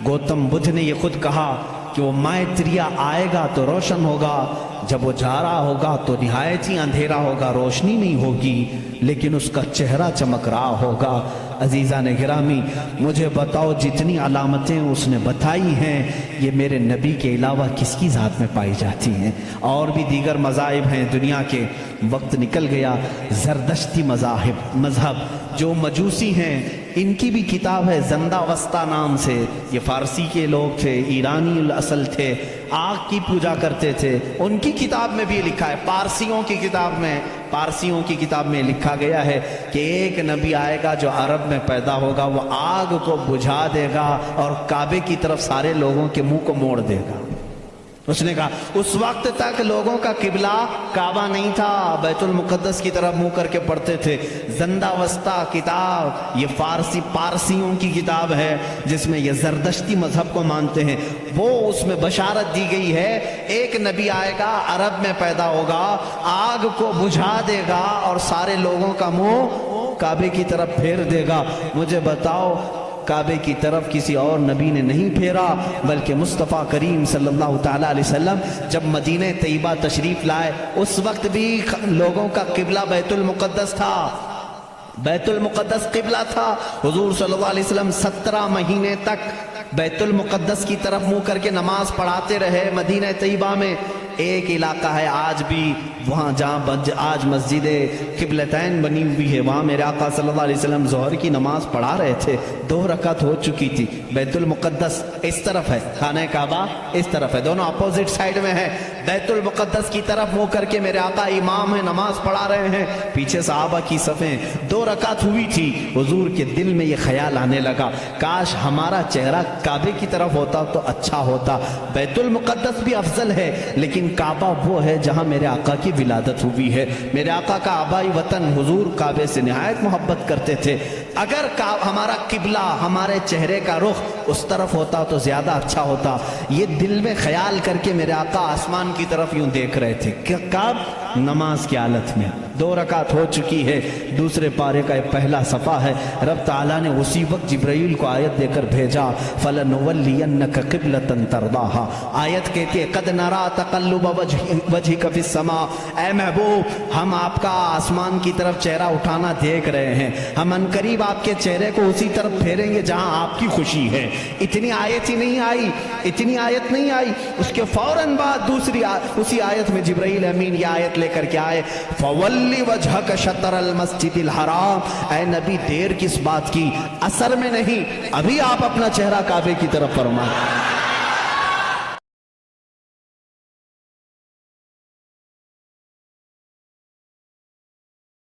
گوتم بدھ نے یہ خود کہا کہ وہ مائتریہ آئے گا تو روشن ہوگا، جب وہ جا رہا ہوگا تو نہایت ہی اندھیرا ہوگا، روشنی نہیں ہوگی، لیکن اس کا چہرہ چمک رہا ہوگا۔ عزیزان گرامی مجھے بتاؤ جتنی علامتیں اس نے بتائی ہیں یہ میرے نبی کے علاوہ کس کی ذات میں پائی جاتی ہیں؟ اور بھی دیگر مذاہب ہیں دنیا کے، وقت نکل گیا۔ زردشتی مذہب جو مجوسی ہیں ان کی بھی کتاب ہے زندہ وسطہ نام سے، یہ فارسی کے لوگ تھے، ایرانی الاصل تھے، آگ کی پوجا کرتے تھے، ان کی کتاب میں بھی لکھا ہے، پارسیوں کی کتاب میں لکھا گیا ہے کہ ایک نبی آئے گا جو عرب میں پیدا ہوگا، وہ آگ کو بجھا دے گا اور کعبے کی طرف سارے لوگوں کے منہ کو موڑ دے گا۔ اس نے کہا اس وقت تک لوگوں کا قبلہ کعبہ نہیں تھا، بیت المقدس کی طرف منہ کر کے پڑھتے تھے۔ زندہ وسطہ کتاب یہ پارسیوں کی کتاب ہے جس میں یہ زردشتی مذہب کو مانتے ہیں، وہ اس میں بشارت دی گئی ہے ایک نبی آئے گا، عرب میں پیدا ہوگا، آگ کو بجھا دے گا اور سارے لوگوں کا منہ کعبے کی طرف پھیر دے گا۔ مجھے بتاؤ کعبے کی طرف کسی اور نبی نے نہیں پھیرا، بلکہ مصطفیٰ کریم صلی اللہ تعالیٰ علیہ وسلم جب مدینہ طیبہ تشریف لائے اس وقت بھی لوگوں کا قبلہ بیت المقدس تھا، بیت المقدس قبلہ تھا۔ حضور صلی اللہ علیہ وسلم 17 مہینے تک بیت المقدس کی طرف منہ کر کے نماز پڑھاتے رہے مدینہ طیبہ میں، ایک علاقہ ہے آج بھی وہاں جہاں آج مسجد قبلتین بنی ہوئی ہے، وہاں میرے آقا صلی اللہ علیہ وسلم ظہر کی نماز پڑھا رہے تھے، 2 رکعت ہو چکی تھی، بیت المقدس اس طرف ہے، خانہ کعبہ اس طرف ہے، دونوں اپوزٹ سائیڈ میں ہے، بیت المقدس کی طرف منہ کر کے میرے آقا امام ہیں، نماز پڑھا رہے ہیں، پیچھے صحابہ کی صفیں، 2 رکعت ہوئی تھی، حضور کے دل میں یہ خیال آنے لگا کاش ہمارا چہرہ کعبے کی طرف ہوتا تو اچھا ہوتا، بیت المقدس بھی افضل ہے لیکن کعبہ وہ ہے جہاں میرے آقا کی ولادت ہوئی ہے، میرے آقا کا آبائی وطن، حضور کعبے سے نہایت محبت کرتے تھے، اگر ہمارا قبلہ ہمارے چہرے کا رخ اس طرف ہوتا تو زیادہ اچھا ہوتا، یہ دل میں خیال کر کے میرے آقا آسمان کی طرف یوں دیکھ رہے تھے کہ کب نماز کی حالت میں 2 رکعت ہو چکی ہے، دوسرے پارے کا ایک پہلا صفحہ ہے، رب تعالیٰ نے اسی وقت جبرائیل کو آیت دے کر بھیجا فَلَنُوَلِّيَنَّكَ قِبْلَةً تَرْضَاهَا، آیت کہتی ہے قَدْ نَرَا تَقَلُّبَ وَجْهِكَ فِي السَّمَاءِ، اے محبوب ہم آپ کا آسمان کی طرف چہرہ اٹھانا دیکھ رہے ہیں، ہم انقریب آپ کے چہرے کو اسی طرف پھیریں گے جہاں آپ کی خوشی ہے، اتنی آیت ہی نہیں آئی، اتنی آیت نہیں آئی، اس کے فوراً بعد دوسری اسی آیت میں جبرائیل امین یہ آیت لے کر کے آئے فَوَلِّ وَجْهَكَ شَطْرَ الْمَسْجِدِ الْحَرَامِ، اے نبی دیر کس بات کی، اثر میں نہیں، ابھی آپ اپنا چہرہ کعبے کی طرف فرمائیں۔